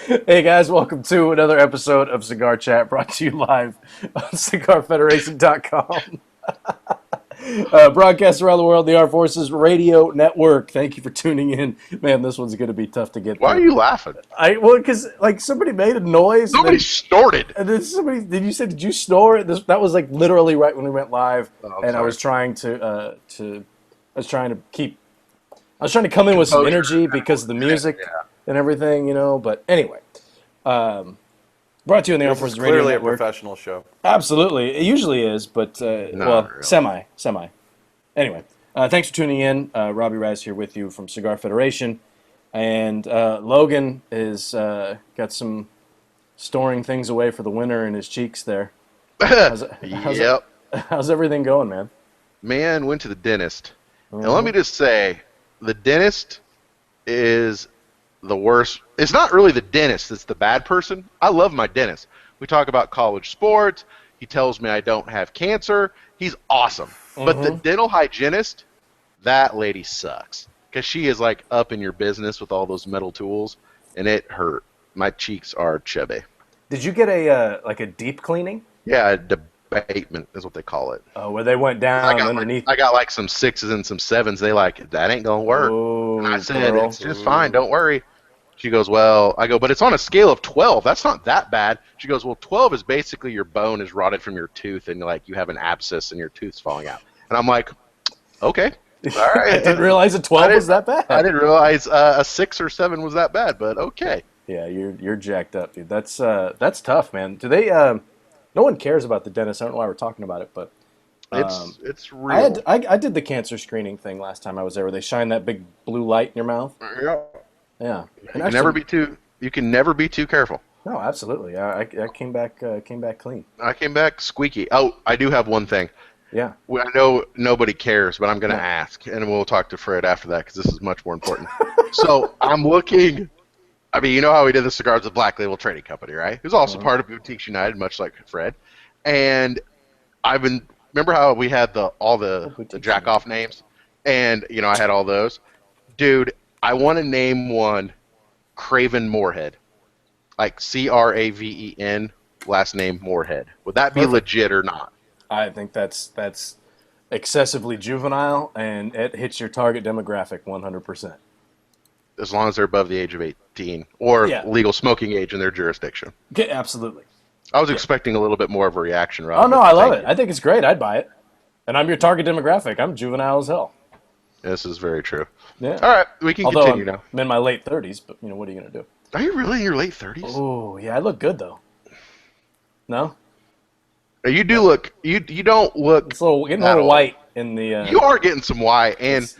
Hey guys, welcome to another episode of Cigar Chat brought to you live on CigarFederation.com. Broadcast around the world, the Armed Forces Radio Network. Thank you for tuning in. Man, this one's going to be tough to get Why are through. you laughing? Well, because like somebody made a noise. Nobody snorted. And then somebody, did you snore? That was like literally right when we went live. Oh, and sorry. I was trying to come in with some Composure. energy because of the music Yeah. and everything, But anyway, brought to you on the Armed This is Forces Radio clearly a Network. professional show. Absolutely, it usually is, but really. semi. Anyway, thanks for tuning in. Robbie Raz here with you from Cigar Federation, and Logan is got some storing things away for the winter in his cheeks there. Yep. How's everything going, man? Man, went to the dentist. And let me just say, the dentist is the worst. It's not really the dentist that's the bad person. I love my dentist. We talk about college sports. He tells me I don't have cancer. He's awesome. But the dental hygienist, that lady sucks. Because she is like up in your business with all those metal tools. And it hurt. My cheeks are chubby. Did you get a deep cleaning? Yeah, a debatement is what they call it. Where they went down underneath? I got like some 6s and some 7s. They like, that ain't going to work. Oh, And I said, girl. it's just fine. Don't worry. She goes, well, I go, but it's on a scale of 12. That's not that bad. She goes, well, 12 is basically your bone is rotted from your tooth and like you have an abscess and your tooth's falling out. And I'm like, okay. All right. I didn't realize a 12 was that bad. I didn't realize a 6 or 7 was that bad, but okay. Yeah, you're jacked up, dude. That's tough, man. Do they? No one cares about the dentist. I don't know why we're talking about it, but It's real. I did the cancer screening thing last time I was there, where they shine that big blue light in your mouth. Yeah. Yeah, You can never be too careful. No, absolutely. I came back clean. I came back squeaky. Oh, I do have one thing. Yeah. Well, I know nobody cares, but I'm going to ask, and we'll talk to Fred after that because this is much more important. So I'm looking. I mean, you know how we did the cigars with Black Label Trading Company, right? Who's also part of Boutiques United, much like Fred. And remember how we had all the jack off names, and I had all those. Dude, I want to name one Craven Moorhead, like Craven, last name Moorhead. Would that be legit or not? I think that's excessively juvenile, and it hits your target demographic 100%. As long as they're above the age of 18 or legal smoking age in their jurisdiction. Yeah, absolutely. I was expecting a little bit more of a reaction, Rob. Oh no, I love it. I think it's great. I'd buy it. And I'm your target demographic. I'm juvenile as hell. This is very true. Yeah. All right, we can continue now. I'm in my late 30s, but what are you gonna do? Are you really in your late 30s? Oh yeah, I look good though. No. You do look. You don't look. It's getting a little white in the. You are getting some white, and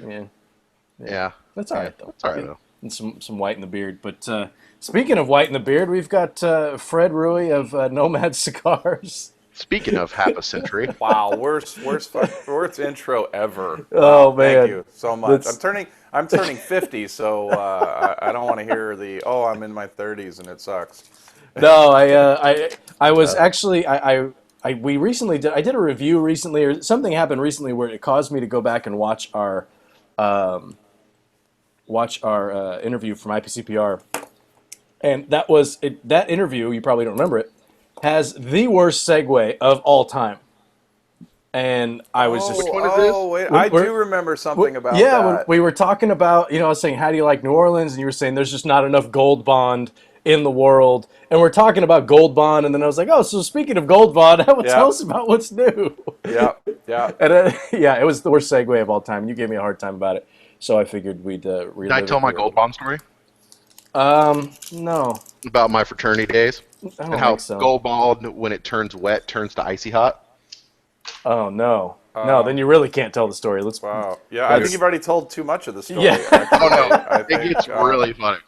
yeah. That's all right though. That's all right though. And some white in the beard. But speaking of white in the beard, we've got Fred Rui of Nomad Cigars. Speaking of half a century. Wow, worst intro ever. Oh man, thank you so much. I'm turning 50, so I don't want to hear I'm in my 30s and it sucks. No, I was actually we recently did. I did a review recently, or something happened recently where it caused me to go back and watch our interview from IPCPR, and that interview. You probably don't remember it. Has the worst segue of all time. And I was just... Which one is this? Wait, I do remember something about that. Yeah, we were talking about, I was saying, how do you like New Orleans? And you were saying there's just not enough Gold Bond in the world. And we're talking about Gold Bond, and then I was like, oh, so speaking of Gold Bond, tell us about what's new. Yeah. And it was the worst segue of all time. You gave me a hard time about it. So I figured we'd relive it. Did I tell my Gold Bond story? No. About my fraternity days? I don't And how think so. Gold Bond, when it turns wet, turns to icy hot? Oh, no. No, then you really can't tell the story. Wow. Yeah, I think you've already told too much of the story. Yeah. Actually. Oh, no. I think, It gets really funny.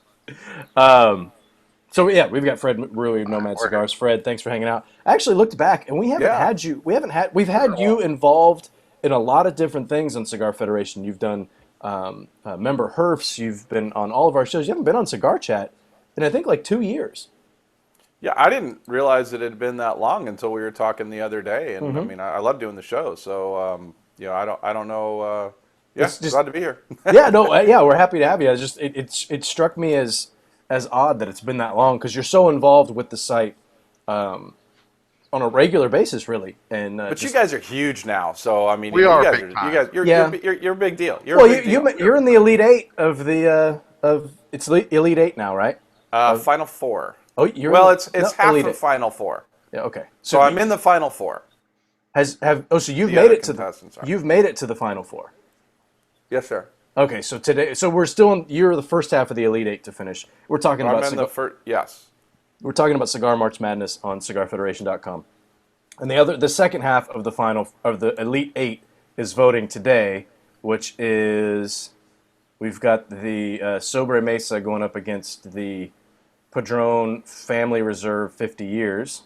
So yeah, we've got Fred Rui of Nomad Cigars. Fred, thanks for hanging out. I actually looked back, and we haven't had you. We've had you involved in a lot of different things on Cigar Federation. You've done member herfs. You've been on all of our shows. You haven't been on Cigar Chat in I think like 2 years. Yeah, I didn't realize it had been that long until we were talking the other day, and I mean, I love doing the show. So I don't know. Yeah, glad to be here. Yeah, we're happy to have you. It struck me as as odd that it's been that long because you're so involved with the site on a regular basis, really. And but you guys are huge now, so I mean, We you are guys big are, time. you guys, Yeah. you're a big deal. You're well, a big deal. you're in the Elite Eight of the it's Elite Eight now, right? Final Four. Oh, you're Well, in it's no, half Elite of Eight. Final Four. Yeah, okay. So I'm in the Final Four. So you've The made other it to contestants are. you've made it to the Final Four. Yes, sir. Okay, so we're still in. You're the first half of the Elite Eight to finish. We're talking I'm about in the first. Yes. we're talking about Cigar March Madness on CigarFederation.com, and the second half of the Elite Eight is voting today, which is we've got the Sobre Mesa going up against the Padron Family Reserve 50 Years,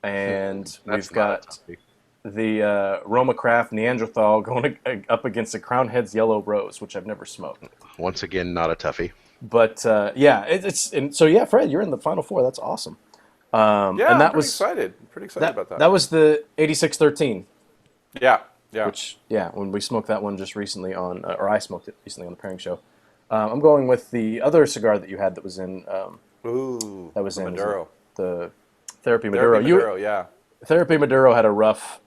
and we've got the Roma Craft Neanderthal going up against the Crown Heads Yellow Rose, which I've never smoked. Once again, not a toughie. But Fred, you're in the Final Four. That's awesome. Yeah, and I'm pretty excited. Pretty excited about that. That was the 8613. Yeah, yeah. Which, when we smoked that one just recently or I smoked it recently on the pairing show. I'm going with the other cigar that you had that was in. That was in Maduro. The Therapy Maduro. Yeah. Therapy Maduro had a rough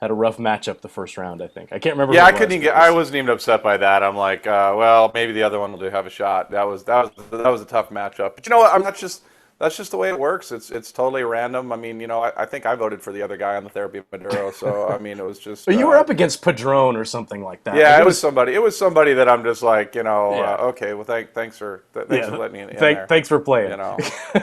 matchup the first round. I think I can't remember. Yeah, who I it couldn't. was, I wasn't even upset by that. I'm like, well, maybe the other one will have a shot. That was a tough matchup. But you know what? I'm not just. That's just the way it works. It's totally random. I mean, I think I voted for the other guy on the Therapy Maduro. So I mean, it was just. But you were up against Padron or something like that. Yeah, like it was somebody. It was somebody that I'm just like, okay. Well, thanks for letting me in there. Thanks for playing. I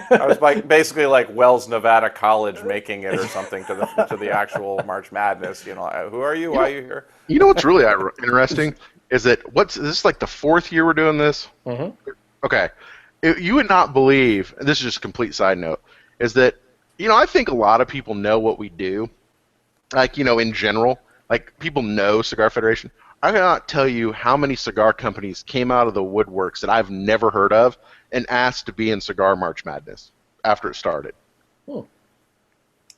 was basically like Wells, Nevada College making it or something to the actual March Madness. Who are you? Why are you here? You know what's really interesting is that this is like the fourth year we're doing this. Mm-hmm. Okay, you would not believe. This is just a complete side note. Is that I think a lot of people know what we do. Like in general, like people know Cigar Federation. I cannot tell you how many cigar companies came out of the woodworks that I've never heard of and asked to be in Cigar March Madness after it started.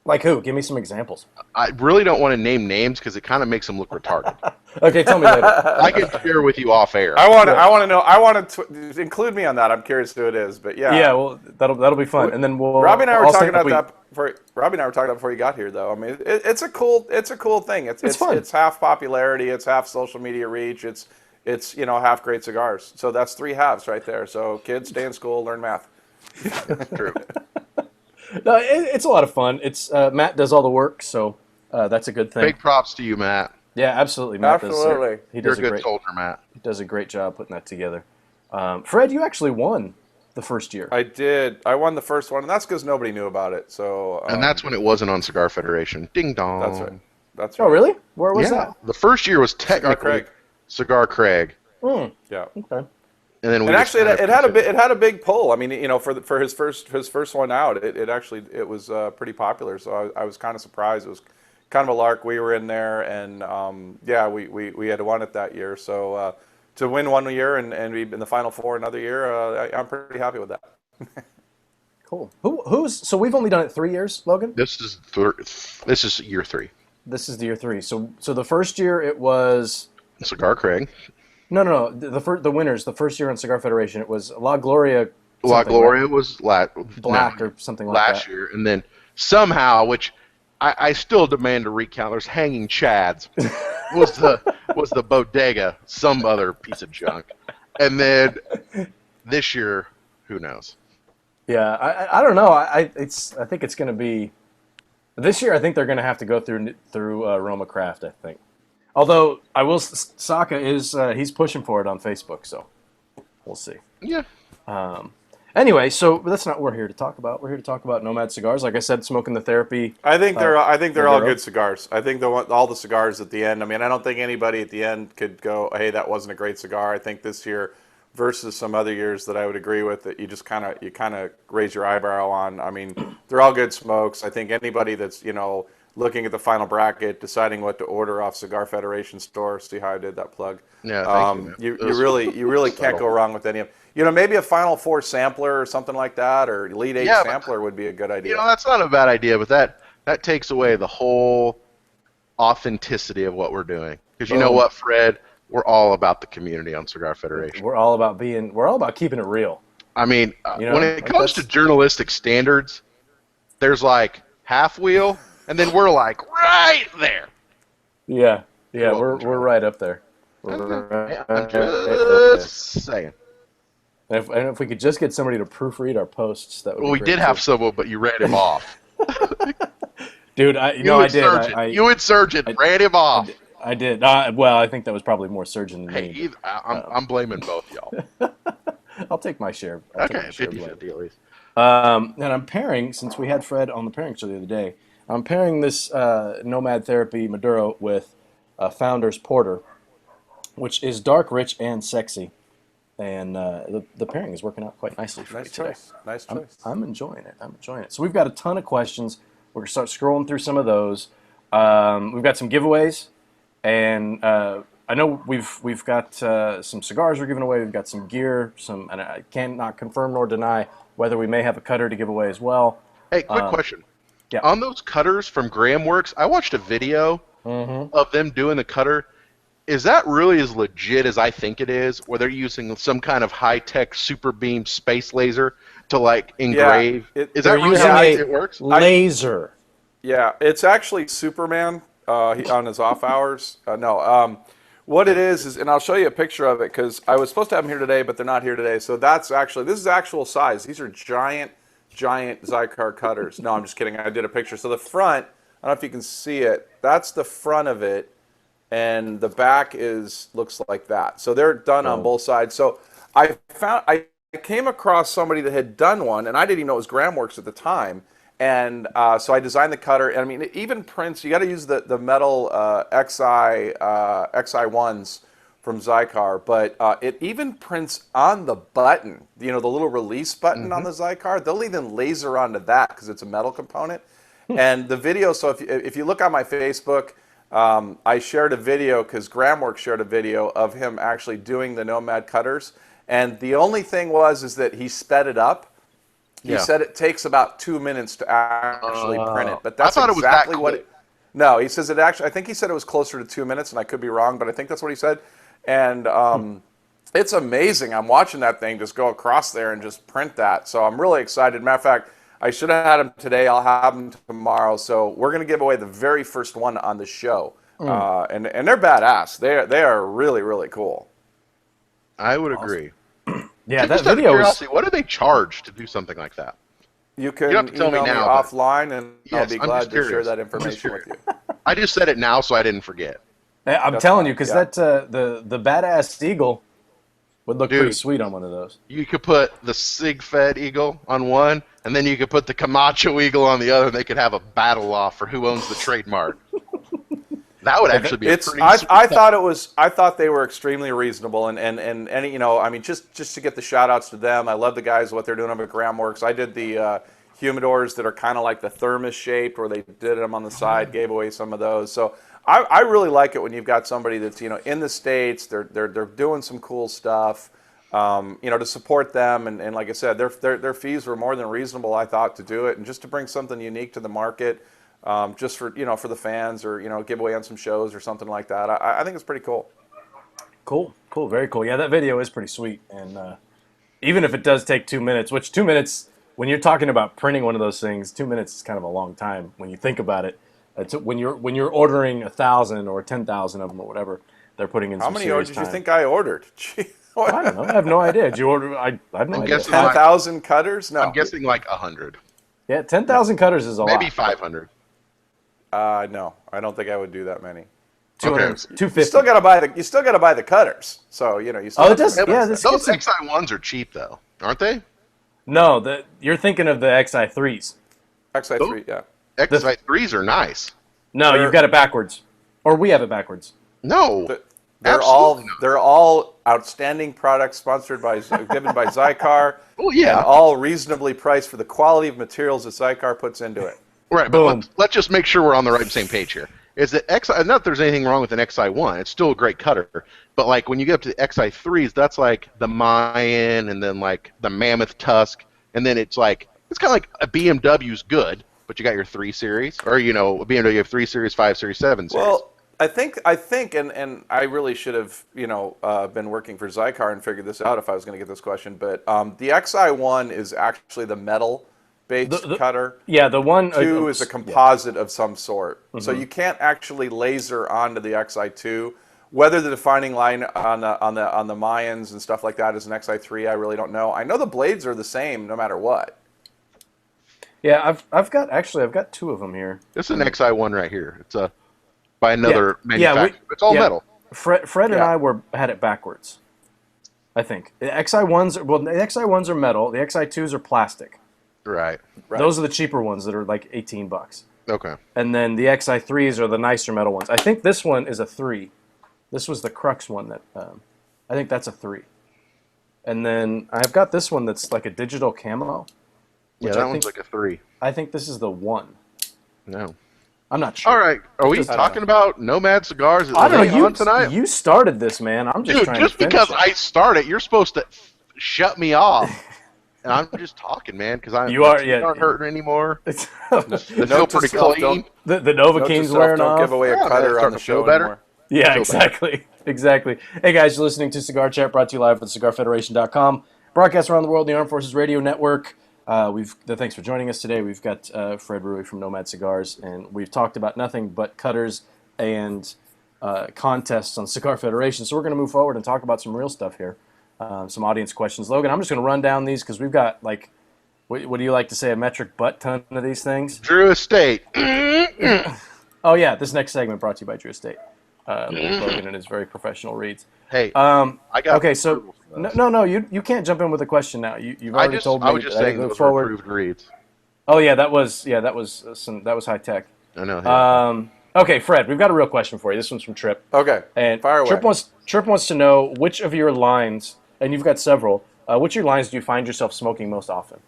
Like who? Give me some examples. I really don't want to name names because it kind of makes them look retarded. Okay, tell me later. I can share with you off air. I want to know. I want to include me on that. I'm curious who it is, but yeah. Yeah, well, that'll be fun. And then Robbie and I were talking about that. Robbie and I were talking about before you got here, though. I mean, it's a cool thing. It's fun. It's half popularity. It's half social media reach. It's half great cigars. So that's three halves right there. So kids, stay in school, learn math. True. No, it's a lot of fun. It's Matt does all the work, so that's a good thing. Big props to you, Matt. Yeah, absolutely. Matt absolutely. You're a good soldier, Matt. He does a great job putting that together. Fred, you actually won the first year. I did. I won the first one, and that's because nobody knew about it. So. And that's when it wasn't on Cigar Federation. Ding dong. That's right. That's right. Oh, really? Where was that? The first year was technically Cigar Craig. Yeah. Okay. And then actually, it had a big pull. I mean, for his first one out, it was pretty popular. So I was kind of surprised. It was kind of a lark. We were in there, and we had won it that year. So to win one year and be in the Final Four another year, I'm pretty happy with that. Cool. So we've only done it 3 years, Logan? This is year 3. This is the year 3. So the first year it was Cigar Craig. No. The winners, the first year on Cigar Federation, it was La Gloria. La Gloria was black or something like that. Last year, and then somehow, which I still demand a recount. There's Hanging Chads was the Bodega, some other piece of junk, and then this year, who knows? Yeah, I don't know. I think it's going to be this year. I think they're going to have to go through Roma Craft. I think. Although I will, Saka is he's pushing for it on Facebook, so we'll see. Yeah. Anyway, so that's not what we're here to talk about. We're here to talk about Nomad cigars. Like I said, smoking the Therapy. I think they're all good cigars. I think all the cigars at the end. I mean, I don't think anybody at the end could go, "Hey, that wasn't a great cigar." I think this year versus some other years that I would agree with that you just kind of raise your eyebrow on. I mean, they're all good smokes. I think anybody that's looking at the final bracket, deciding what to order off Cigar Federation store. See how I did that plug? Yeah, thank you. You really can't go wrong with any of them. Maybe a Final Four sampler or something like that, or Elite 8 sampler would be a good idea. That's not a bad idea, but that takes away the whole authenticity of what we're doing. Because you know what, Fred? We're all about the community on Cigar Federation. We're all about keeping it real. I mean, You know, when it comes to journalistic standards, there's like half wheel, and then we're like right there. Yeah, we're right up there. I'm just saying. And if we could just get somebody to proofread our posts, that would be Well, we great did have someone, but you ran him off. Dude, I did. You and Surgeon ran him off. I did. Well, I think that was probably more Surgeon than me. I'm blaming both y'all. I'll take my share. Okay, 50-50 at least. And I'm pairing, since we had Fred on the pairing show the other day, I'm pairing this Nomad Therapy Maduro with Founders Porter, which is dark, rich, and sexy. And the pairing is working out quite nicely for me today. Nice choice. I'm enjoying it. So we've got a ton of questions. We're going to start scrolling through some of those. We've got some giveaways. And I know we've got some cigars we're giving away. We've got some gear. And I cannot confirm nor deny whether we may have a cutter to give away as well. Hey, quick question. Yeah. On those cutters from Grahamworks, I watched a video of them doing the cutter. Is that really as legit as I think it is, where they're using some kind of high-tech super beam space laser to like engrave? Yeah, is that really how it works? Laser. Yeah, it's actually Superman on his off hours. What it is, and I'll show you a picture of it because I was supposed to have them here today, but they're not here today. So this is actual size. These are giant Zycar cutters. No, I'm just kidding. I did a picture. So the front, I don't know if you can see it. That's the front of it. And the back looks like that. So they're done on both sides. So I came across somebody that had done one, and I didn't even know it was Grahamworks at the time. And so I designed the cutter. And I mean, it even prints. You got to use the metal XI1s from Zycar, but it even prints on the button. You know, the little release button on the Zycar. They'll even laser onto that because it's a metal component. And the video. So if you look on my Facebook. I shared a video because Grahamworks shared a video of him actually doing the Nomad cutters, and the only thing is that he sped it up. He said it takes about 2 minutes to actually print it, but that's exactly what it. No, he says it actually. I think he said it was closer to 2 minutes, and I could be wrong, but I think that's what he said. And it's amazing. I'm watching that thing just go across there and just print that. So I'm really excited. Matter of fact. I should have had them today. I'll have them tomorrow. So we're going to give away the very first one on the show. And they're badass. They are really, really cool. I would agree. Yeah, that video is... What do they charge to do something like that? You can have to tell me now, offline, and I'll be glad to share that information with you. I just said it now so I didn't forget. I'm telling you, because the badass eagle would look pretty sweet on one of those. You could put the Sig-Fed eagle on one, and then you could put the Camacho eagle on the other, and they could have a battle off for who owns the trademark. That would actually be pretty. I thought they were extremely reasonable, and you know, I mean, just to get the shout outs to them. I love the guys what they're doing over at Grahamworks. I did the humidors that are kind of like the thermos shaped, where they did them on the side, gave away some of those. So I really like it when you've got somebody that's in the States. They're doing some cool stuff. To support them, and like I said, their fees were more than reasonable, I thought, to do it, and just to bring something unique to the market, just for for the fans, or give away on some shows or something like that. I think it's pretty cool. Cool, very cool. Yeah, that video is pretty sweet, and even if it does take 2 minutes, which 2 minutes when you're talking about printing one of those things, 2 minutes is kind of a long time when you think about it. When you're ordering 1,000 or 10,000 of them or whatever, they're putting in. How many did you think I ordered? I don't know. I have no idea. Did you order? I have no idea. 10,000 cutters? No. I'm guessing like 100. Yeah, 10,000 cutters is a lot. Maybe 500. No, I don't think I would do that many. 250. You still got to buy the cutters. So you still. Oh, it does. Yeah, those XI1s are cheap though, aren't they? No, you're thinking of the XI3s. XI3, yeah. XI3s are nice. No, you've got it backwards, or we have it backwards. No. They're all outstanding products given by Zycar. Oh yeah, and all reasonably priced for the quality of materials that Zycar puts into it. Right, but let's just make sure we're on the same page here. Is that not that there's anything wrong with an XI1? It's still a great cutter, but like when you get up to the XI3s, that's like the Mayan, and then like the Mammoth Tusk, and then it's kind of like a BMW's good, but you got your 3 Series, or a BMW 3 Series, 5 Series, 7 Series. Well, I think, and I really should have, been working for Zycar and figured this out if I was going to get this question. But the XI1 is actually the metal-based cutter. Yeah, the one Two is a composite of some sort. So you can't actually laser onto the XI2. Whether the defining line on the Mayans and stuff like that is an XI3, I really don't know. I know the blades are the same no matter what. Yeah, I've got two of them here. This is an XI1 right here. It's by another manufacturer. It's all metal. Fred and I had it backwards. I think the XI1s are metal. The XI2s are plastic. Right. Those are the cheaper ones that are like $18. Okay. And then the XI3s are the nicer metal ones. I think this one is a 3. This was the Crux one that I think that's a 3. And then I've got this one that's like a digital camo. Yeah, that one's like a 3. I think this is the 1. No. I'm not sure. All right. Are we talking about Nomad Cigars? I don't know. Tonight? You started this, man. I'm just trying to finish because I started, you're supposed to shut me off. And I'm just talking, man, because my teeth aren't hurting anymore. The Note pretty clean. The Novocaine's wearing off. Don't give away a cutter on the show better. Yeah, exactly. Exactly. Hey, guys, you're listening to Cigar Chat, brought to you live with CigarFederation.com. Broadcast around the world, the Armed Forces Radio Network. Thanks for joining us today. We've got Fred Rui from Nomad Cigars, and we've talked about nothing but cutters and contests on Cigar Federation. So we're going to move forward and talk about some real stuff here, some audience questions. Logan, I'm just going to run down these because we've got, like, what do you like to say, a metric butt ton of these things? Drew Estate. Oh, yeah, this next segment brought to you by Drew Estate. Logan and his very professional reads. Hey, I got okay. So no, you can't jump in with a question now. You've already told me. I was just saying those were approved reads. Oh yeah, that was high tech. I know. Okay, Fred, we've got a real question for you. This one's from Trip. Okay, and fire away. Trip wants to know which of your lines, and you've got several. Which of your lines do you find yourself smoking most often?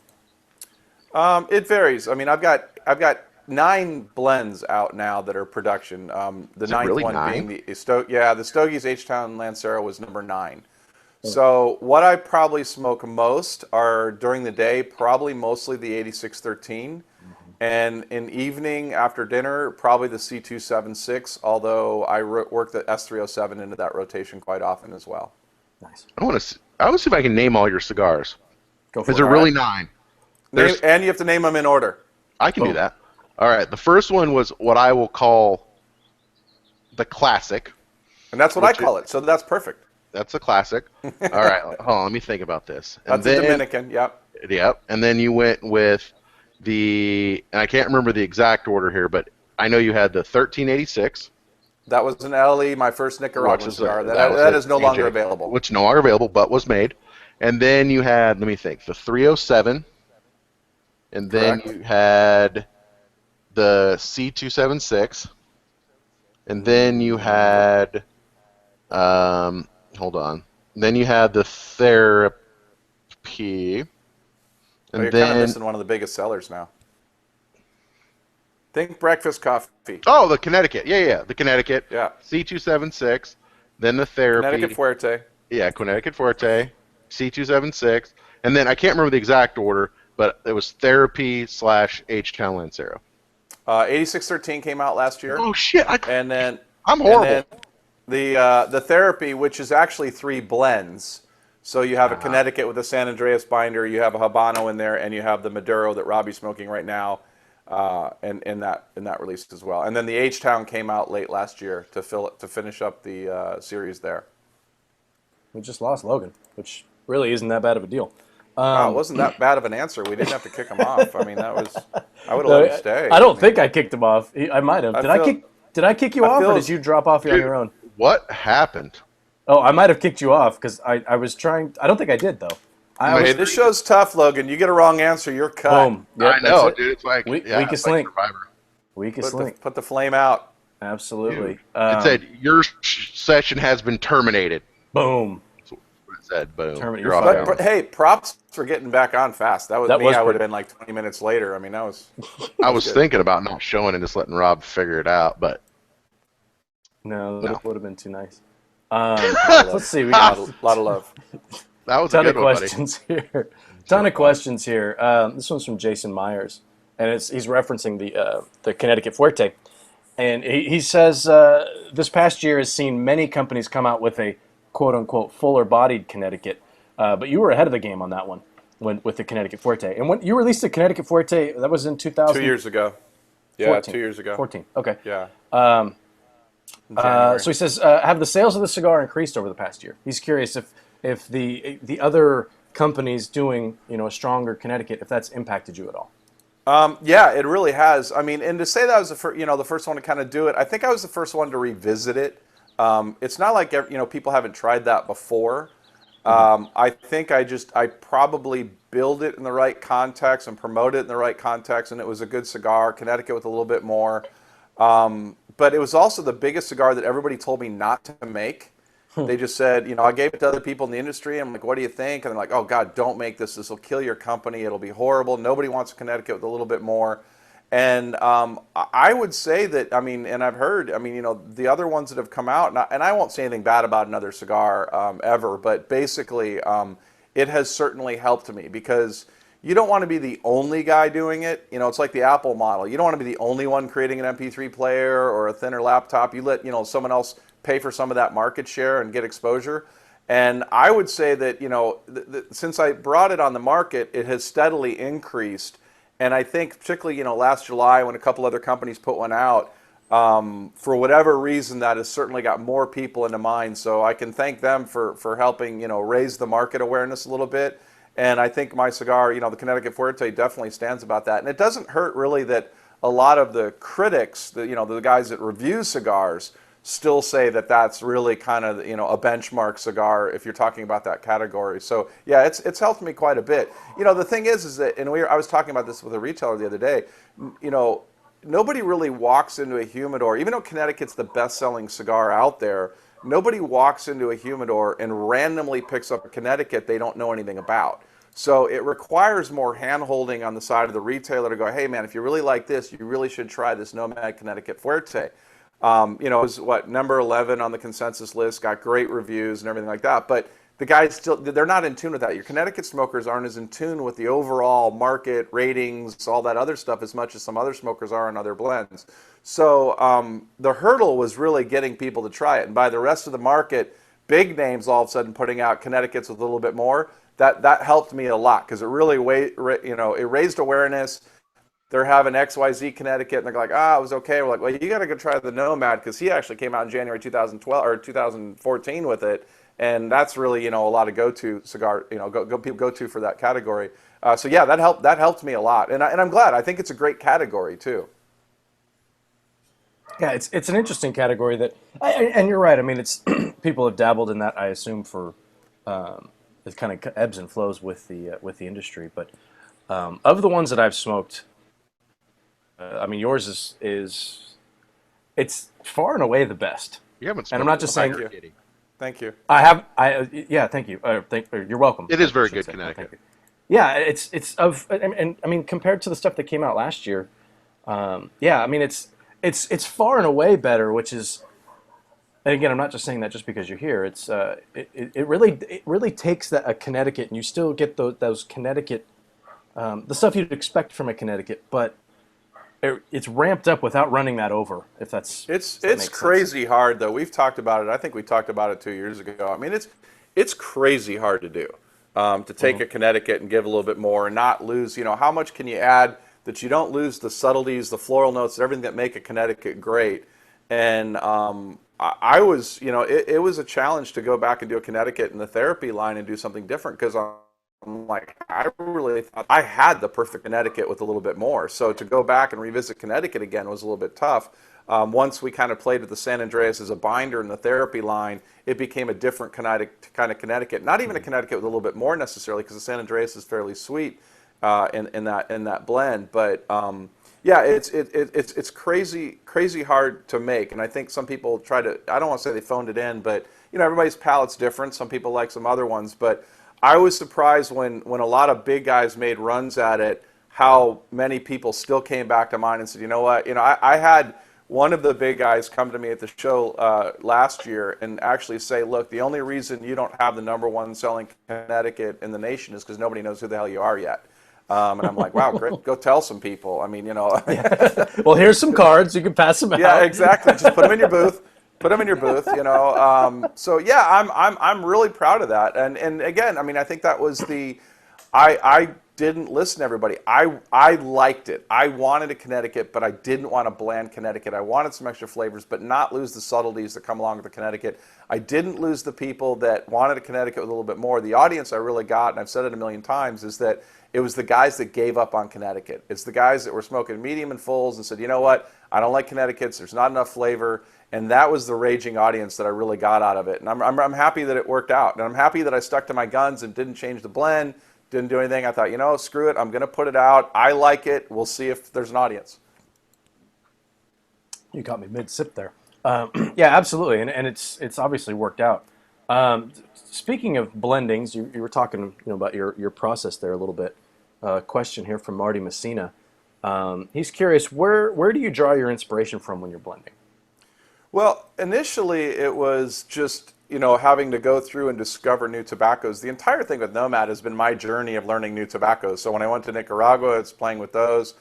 It varies. I mean, I've got 9 blends out now that are production. The ninth really one 9? being the Stogie's H-Town Lancero was number 9. So what I probably smoke most are during the day, probably mostly the 8613, and in evening after dinner, probably the C276. Although I work the S307 into that rotation quite often as well. Nice. I want to see if I can name all your cigars. Go for it. Is there really 9? And you have to name them in order. I can do that. All right, the first one was what I will call the classic. And that's what I call it, so that's perfect. That's a classic. All right, hold on, let me think about this. That's a Dominican, yep. Yep, and then you went with and I can't remember the exact order here, but I know you had the 1386. That was an LE, my first Nicaraguan cigar. That is no longer available. Which no longer available, but was made. And then you had, let me think, the 307. And then you had the C276, and then you had, hold on, then you had the Therapy, and you're kind of missing one of the biggest sellers now. Think breakfast coffee. Oh, the Connecticut, the Connecticut, yeah, C276, then the Therapy, Connecticut Fuerte, Connecticut Fuerte, C276, and then I can't remember the exact order, but it was Therapy / H-Town Lancero. 8613 came out last year. Oh shit! And then I'm horrible. And then the Therapy, which is actually 3 blends. So you have a Connecticut with a San Andreas binder, you have a Habano in there, and you have the Maduro that Robbie's smoking right now, and in that release as well. And then the H-Town came out late last year to finish up the series there. We just lost Logan, which really isn't that bad of a deal. It wasn't that bad of an answer. We didn't have to kick him off. I mean, I would have let him stay. I don't think I kicked him off. I might have. Did I kick you off, or did you drop off on your own? What happened? Oh, I might have kicked you off because I was trying. I don't think I did though. This show's tough, Logan. You get a wrong answer, you're cut. Boom. Yep, I know, dude. It's like weakest link. Weakest link. Put the flame out. Absolutely. It said your session has been terminated. Boom. Said boom. But hey, props for getting back on fast. That was me. I would have been like 20 minutes later. I mean, that was. I was thinking about not showing and just letting Rob figure it out, but no, that would have been too nice. Let's see. We got a lot of love. That was a ton of questions here. Ton of questions here. This one's from Jason Myers, and he's referencing the Connecticut Fuerte. And he says this past year has seen many companies come out with a quote unquote fuller bodied Connecticut, but you were ahead of the game on that one with the Connecticut Forte. And when you released the Connecticut Forte, that was in 2 years ago. Yeah, 2014. 2 years ago. 14. Okay. Yeah. January. So he says, have the sales of the cigar increased over the past year? He's curious if the other companies doing a stronger Connecticut, if that's impacted you at all. Yeah, it really has. I mean, and to say that I was the first one to kind of do it, I think I was the first one to revisit it. It's not like people haven't tried that before. I think I probably build it in the right context and promote it in the right context, and it was a good cigar, Connecticut with a little bit more. But it was also the biggest cigar that everybody told me not to make. They just said, I gave it to other people in the industry. I'm like, what do you think? And they're like, oh, God, don't make this. This will kill your company. It'll be horrible. Nobody wants a Connecticut with a little bit more. And I would say that, and I've heard, the other ones that have come out, and I won't say anything bad about another cigar ever, but basically it has certainly helped me because you don't want to be the only guy doing it. It's like the Apple model. You don't want to be the only one creating an MP3 player or a thinner laptop. You let, someone else pay for some of that market share and get exposure. And I would say that, since I brought it on the market, it has steadily increased. And I think particularly, last July when a couple other companies put one out, for whatever reason, that has certainly got more people into mind. So I can thank them for helping, raise the market awareness a little bit. And I think my cigar, the Connecticut Fuerte definitely stands about that. And it doesn't hurt really that a lot of the critics, the guys that review cigars, still say that that's really kind of a benchmark cigar if you're talking about that category. So yeah, it's helped me quite a bit. The thing is that, and I was talking about this with a retailer the other day. Nobody really walks into a humidor, even though Connecticut's the best-selling cigar out there. Nobody walks into a humidor and randomly picks up a Connecticut they don't know anything about. So it requires more hand-holding on the side of the retailer to go, hey man, if you really like this, you really should try this Nomad Connecticut Fuerte. It was number 11 on the consensus list, got great reviews and everything like that. But the guys they're not in tune with that. Your Connecticut smokers aren't as in tune with the overall market ratings, all that other stuff as much as some other smokers are on other blends. So the hurdle was really getting people to try it. And by the rest of the market, big names all of a sudden putting out Connecticut's with a little bit more, that helped me a lot because it really it raised awareness. They're having XYZ Connecticut, and they're like, it was okay. We're like, well, you got to go try the Nomad because he actually came out in January 2012 or 2014 with it, and that's really a lot of go-to cigar, people go to for that category. So yeah, that helped me a lot, and I'm glad. I think it's a great category too. Yeah, it's an interesting category and you're right. I mean, it's people have dabbled in that. I assume for it kind of ebbs and flows with the industry, but of the ones that I've smoked. Yours is it's far and away the best. You haven't smoked. And I'm not just saying. Thank you. Yeah, thank you. You're welcome. It is very good, Connecticut. Yeah, it's compared to the stuff that came out last year, it's far and away better. Which is, and again, I'm not just saying that just because you're here. It's it really takes a Connecticut, and you still get those Connecticut, the stuff you'd expect from a Connecticut, but it's ramped up without running that over. If that's it's crazy hard though. We've talked about it. I think we talked about it 2 years ago. I mean, it's crazy hard to do to take a Connecticut and give a little bit more and not lose. How much can you add that you don't lose the subtleties, the floral notes, everything that make a Connecticut great. And I was, it was a challenge to go back and do a Connecticut in the therapy line and do something different because I'm like, I really thought I had the perfect Connecticut with a little bit more. So to go back and revisit Connecticut again was a little bit tough. Once we kind of played with the San Andreas as a binder in the therapy line, it became a different kind of Connecticut. Not even a Connecticut with a little bit more necessarily, because the San Andreas is fairly sweet in that blend. But yeah, it's crazy hard to make. And I think some people try to. I don't want to say they phoned it in, but everybody's palate's different. Some people like some other ones, but I was surprised when a lot of big guys made runs at it, how many people still came back to mine and said, you know what, I had one of the big guys come to me at the show last year and actually say, look, the only reason you don't have the #1 selling Connecticut in the nation is because nobody knows who the hell you are yet. And I'm like, wow, great, go tell some people. I mean, Well, here's some cards. You can pass them out. yeah, exactly. Just put them in your booth. Put them in your booth, So yeah, I'm really proud of that. And again, I mean, I think that was I didn't listen to everybody. I liked it. I wanted a Connecticut, but I didn't want a bland Connecticut. I wanted some extra flavors, but not lose the subtleties that come along with the Connecticut. I didn't lose the people that wanted a Connecticut with a little bit more. The audience I really got, and I've said it a million times, is that it was the guys that gave up on Connecticut. It's the guys that were smoking medium and fulls and said, you know what, I don't like Connecticut's. There's not enough flavor. And that was the raging audience that I really got out of it. And I'm happy that it worked out. And I'm happy that I stuck to my guns and didn't change the blend, didn't do anything. I thought, screw it. I'm going to put it out. I like it. We'll see if there's an audience. You got me mid-sip there. Yeah, absolutely. And it's obviously worked out. Speaking of blendings, you were talking about your process there a little bit. Question here from Marty Messina. He's curious, where do you draw your inspiration from when you're blending? Well, initially it was just, having to go through and discover new tobaccos. The entire thing with Nomad has been my journey of learning new tobaccos. So when I went to Nicaragua, it's playing with those.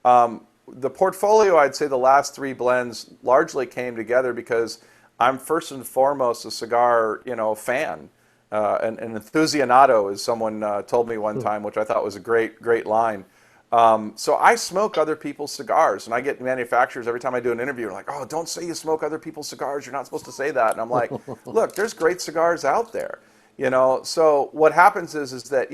The portfolio, I'd say the last 3 blends largely came together because I'm first and foremost a cigar, fan. An aficionado, as someone told me one time, which I thought was a great line. So I smoke other people's cigars, and I get manufacturers every time I do an interview, like, oh, don't say you smoke other people's cigars. You're not supposed to say that. And I'm like, look, there's great cigars out there. So what happens is that,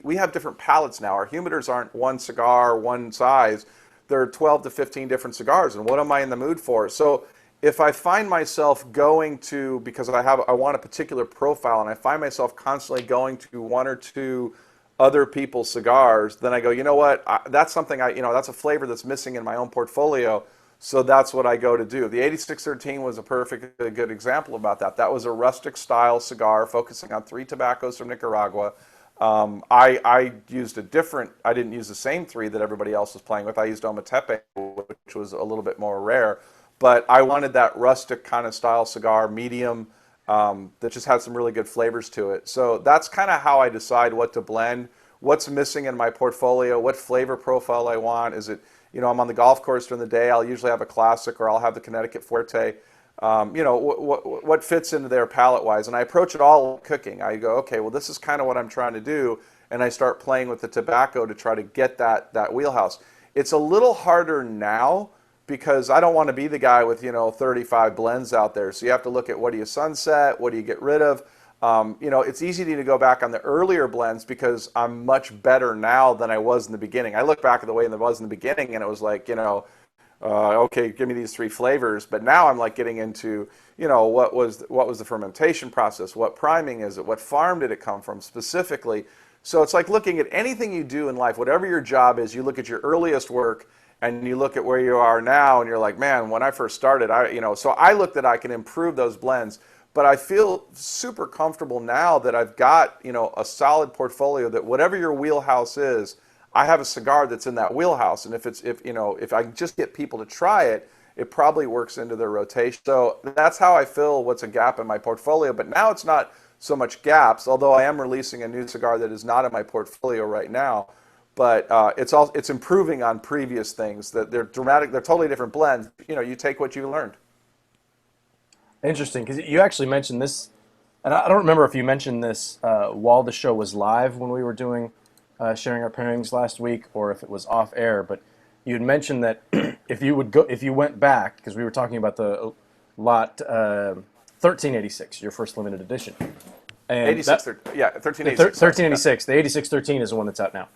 we have different palates now. Our humidors aren't one cigar, one size. There are 12 to 15 different cigars, and what am I in the mood for? So if I find myself going to, because I want a particular profile, and I find myself constantly going to 1 or 2 other people's cigars, then I go, you know what, that's something that's a flavor that's missing in my own portfolio, so that's what I go to do. The 8613 was a perfectly good example about that. That was a rustic style cigar focusing on 3 tobaccos from Nicaragua. I used I didn't use the same 3 that everybody else was playing with. I used Ometepe, which was a little bit more rare, but I wanted that rustic kind of style cigar, medium, that just had some really good flavors to it. So that's kind of how I decide what to blend, what's missing in my portfolio, what flavor profile I want. Is it, I'm on the golf course during the day, I'll usually have a classic or I'll have the Connecticut Fuerte. What fits into there palate-wise. And I approach it all like cooking. I go, okay, well, this is kind of what I'm trying to do. And I start playing with the tobacco to try to get that wheelhouse. It's a little harder now, because I don't want to be the guy with 35 blends out there. So you have to look at, what do you sunset, what do you get rid of. It's easy to go back on the earlier blends because I'm much better now than I was in the beginning. I look back at the way I was in the beginning, and it was like, okay, give me these 3 flavors. But now I'm like getting into, what was the fermentation process, what priming is it, what farm did it come from specifically. So it's like looking at anything you do in life, whatever your job is, you look at your earliest work, and you look at where you are now, and you're like, man, when I first started, so I looked that I can improve those blends, but I feel super comfortable now that I've got, a solid portfolio that whatever your wheelhouse is, I have a cigar that's in that wheelhouse. And if I just get people to try it, it probably works into their rotation. So that's how I fill what's a gap in my portfolio. But now it's not so much gaps, although I am releasing a new cigar that is not in my portfolio right now. But it's improving on previous things. That they're totally different blends. You take what you learned. Interesting, because you actually mentioned this, and I don't remember if you mentioned this while the show was live when we were doing sharing our pairings last week, or if it was off air. But you had mentioned that if you went back, because we were talking about the lot 1386, your first limited edition. And 1386. 1386. The 8613 is the one that's out now.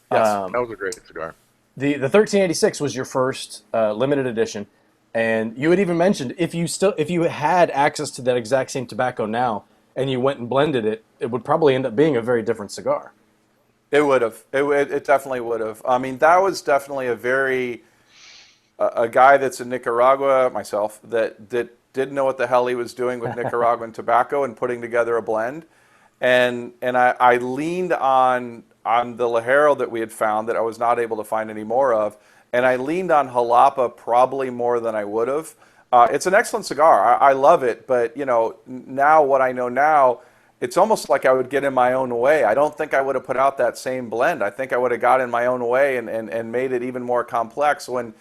Yes, that was a great cigar. The 1386 was your first limited edition, and you had even mentioned if you had access to that exact same tobacco now and you went and blended it, it would probably end up being a very different cigar. It would have. It definitely would have. I mean, that was definitely a guy that's in Nicaragua, myself, that didn't know what the hell he was doing with Nicaraguan tobacco and putting together a blend, and I leaned on the Ligero that we had found that I was not able to find any more of, and I leaned on Jalapa probably more than I would have. It's an excellent cigar. I love it, but now what I know now, it's almost like I would get in my own way. I don't think I would have put out that same blend. I think I would have got in my own way and made it even more complex. When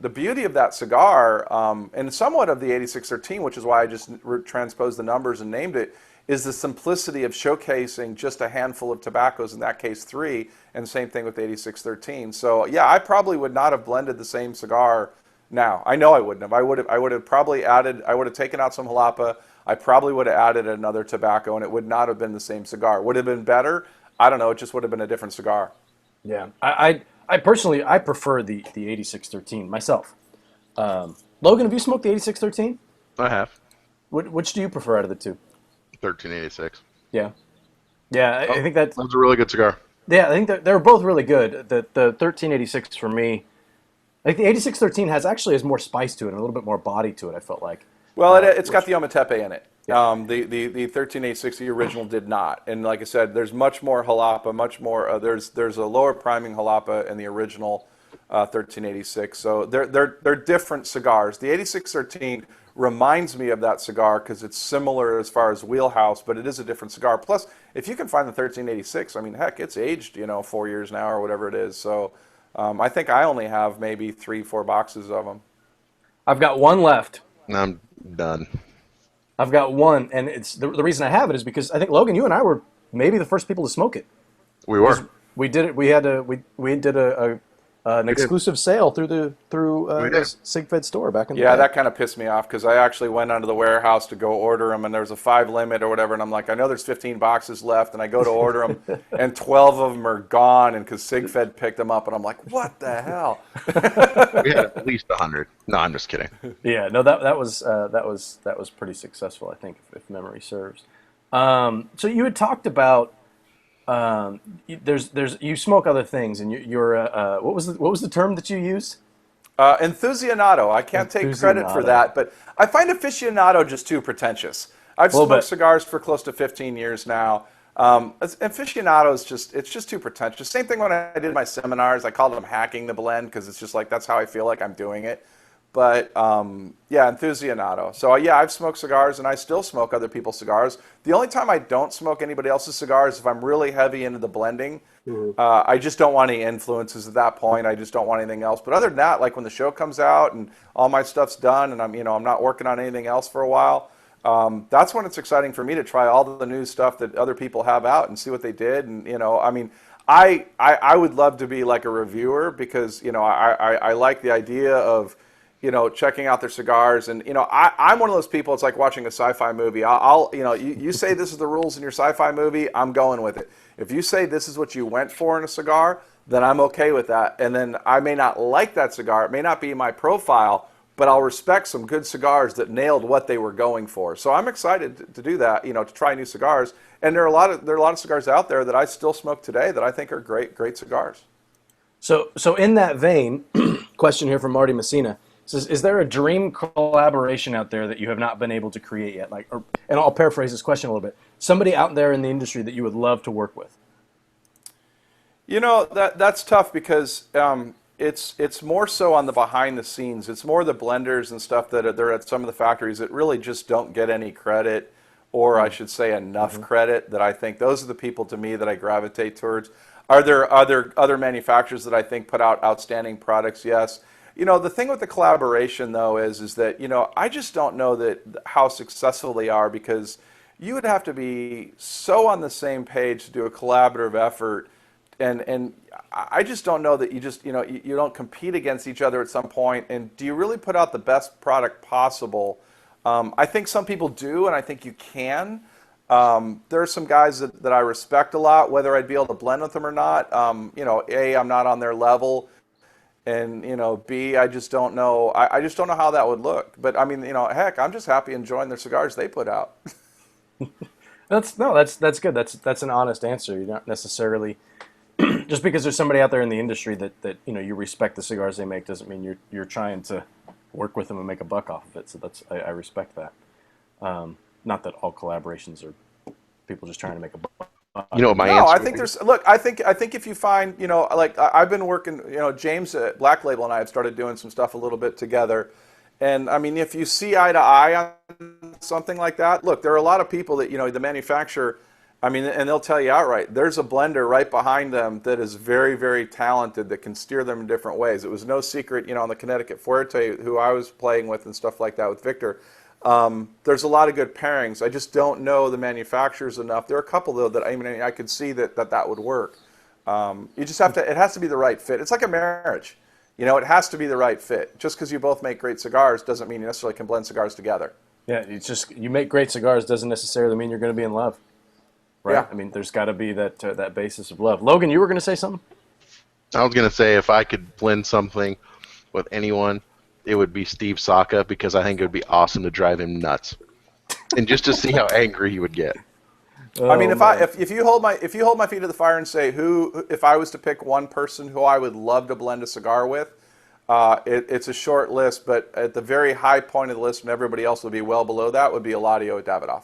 the beauty of that cigar, and somewhat of the 8613, which is why I just transposed the numbers and named it, is the simplicity of showcasing just a handful of tobaccos, in that case 3, and same thing with 8613. So yeah, I probably would not have blended the same cigar now. I know I wouldn't have. I would have probably added, I would have taken out some jalapa, I probably would have added another tobacco, and it would not have been the same cigar. Would it have been better? I don't know, it just would have been a different cigar. Yeah, I personally, I prefer the 8613 myself. Logan, have you smoked the 8613? I have. Which do you prefer out of the two? 1386. Yeah. Yeah, I think that's a really good cigar. Yeah, I think they're both really good. The 1386 for me, like the 8613 has more spice to it and a little bit more body to it, I felt like. Well, it's got the Ometepe in it. Yeah. The 13860 original did not, and like I said, there's much more jalapa, much more. There's a lower priming jalapa in the original 1386. So they're different cigars. The 8613 reminds me of that cigar because it's similar as far as wheelhouse, but it is a different cigar. Plus, if you can find the 1386, I mean, heck, it's aged 4 years now or whatever it is. So I think I only have maybe 3-4 boxes of them. I've got one left. I'm done. I've got one, and it's the reason I have it is because I think Logan, you and I were maybe the first people to smoke it. We were. We did it. We did an exclusive sale through the SigFed store back in the day. That kind of pissed me off because I actually went onto the warehouse to go order them, and there was a 5 limit or whatever, and I'm like, I know there's 15 boxes left, and I go to order them, and 12 of them are gone, and because SigFed picked them up, and I'm like, what the hell? We had at least 100. No, I'm just kidding. Yeah, no, that was pretty successful, I think, if memory serves. So you had talked about. You smoke other things, and you're what was the term that you used? Enthusianato. I can't take credit for that, but I find aficionado just too pretentious. I've smoked cigars for close to 15 years now. Aficionado is it's just too pretentious. Same thing when I did my seminars. I called them hacking the blend because it's just like that's how I feel like I'm doing it. But yeah, Enthusianato. So yeah, I've smoked cigars and I still smoke other people's cigars. The only time I don't smoke anybody else's cigars is if I'm really heavy into the blending. I just don't want any influences at that point. I just don't want anything else. But other than that, like when the show comes out and all my stuff's done and I'm not working on anything else for a while, that's when it's exciting for me to try all the new stuff that other people have out and see what they did. And I mean, I would love to be like a reviewer because I like the idea of checking out their cigars. And, I'm one of those people, it's like watching a sci-fi movie. You say this is the rules in your sci-fi movie, I'm going with it. If you say this is what you went for in a cigar, then I'm okay with that. And then I may not like that cigar. It may not be my profile, but I'll respect some good cigars that nailed what they were going for. So I'm excited to do that, to try new cigars. And there are a lot of cigars out there that I still smoke today that I think are great cigars. So in that vein, question here from Marty Messina. Says, is there a dream collaboration out there that you have not been able to create yet? And I'll paraphrase this question a little bit. Somebody out there in the industry that you would love to work with. That's tough because it's more so on the behind the scenes. It's more the blenders and stuff that are at some of the factories that really just don't get any credit, or I should say enough credit, that I think those are the people to me that I gravitate towards. Are there other manufacturers that I think put out outstanding products? Yes. The thing with the collaboration, though, is that, I just don't know that how successful they are because you would have to be so on the same page to do a collaborative effort. And I just don't know that you don't compete against each other at some point. And do you really put out the best product possible? I think some people do, and I think you can. There are some guys that I respect a lot, whether I'd be able to blend with them or not. A, I'm not on their level. And, B, I just don't know. I just don't know how that would look. But, I mean, heck, I'm just happy enjoying their cigars they put out. That's good. That's an honest answer. You're not necessarily just because there's somebody out there in the industry that you respect the cigars they make doesn't mean you're trying to work with them and make a buck off of it. So I respect that. Not that all collaborations are people just trying to make a buck. My answer. I think I think if you find, like I've been working, James at Black Label and I have started doing some stuff a little bit together, And I mean, if you see eye to eye on something like that, look, there are a lot of people that, the manufacturer, I mean, and they'll tell you outright, there's a blender right behind them that is very, very talented that can steer them in different ways. It was no secret, on the Connecticut Fuerte, who I was playing with and stuff like that with Victor. There's a lot of good pairings. I just don't know the manufacturers enough. There are a couple, though, that I could see that would work. You just have to, it has to be the right fit. It's like a marriage. It has to be the right fit. Just because you both make great cigars doesn't mean you necessarily can blend cigars together. Yeah, it's just, you make great cigars doesn't necessarily mean you're going to be in love. Right? Yeah. I mean, there's got to be that basis of love. Logan, you were going to say something? I was going to say if I could blend something with anyone, it would be Steve Saka, because I think it would be awesome to drive him nuts. And just to see how angry he would get. I mean, if you hold my feet to the fire and say if I was to pick one person who I would love to blend a cigar with, it's a short list, but at the very high point of the list, and everybody else would be well below that, would be Eladio Davidoff.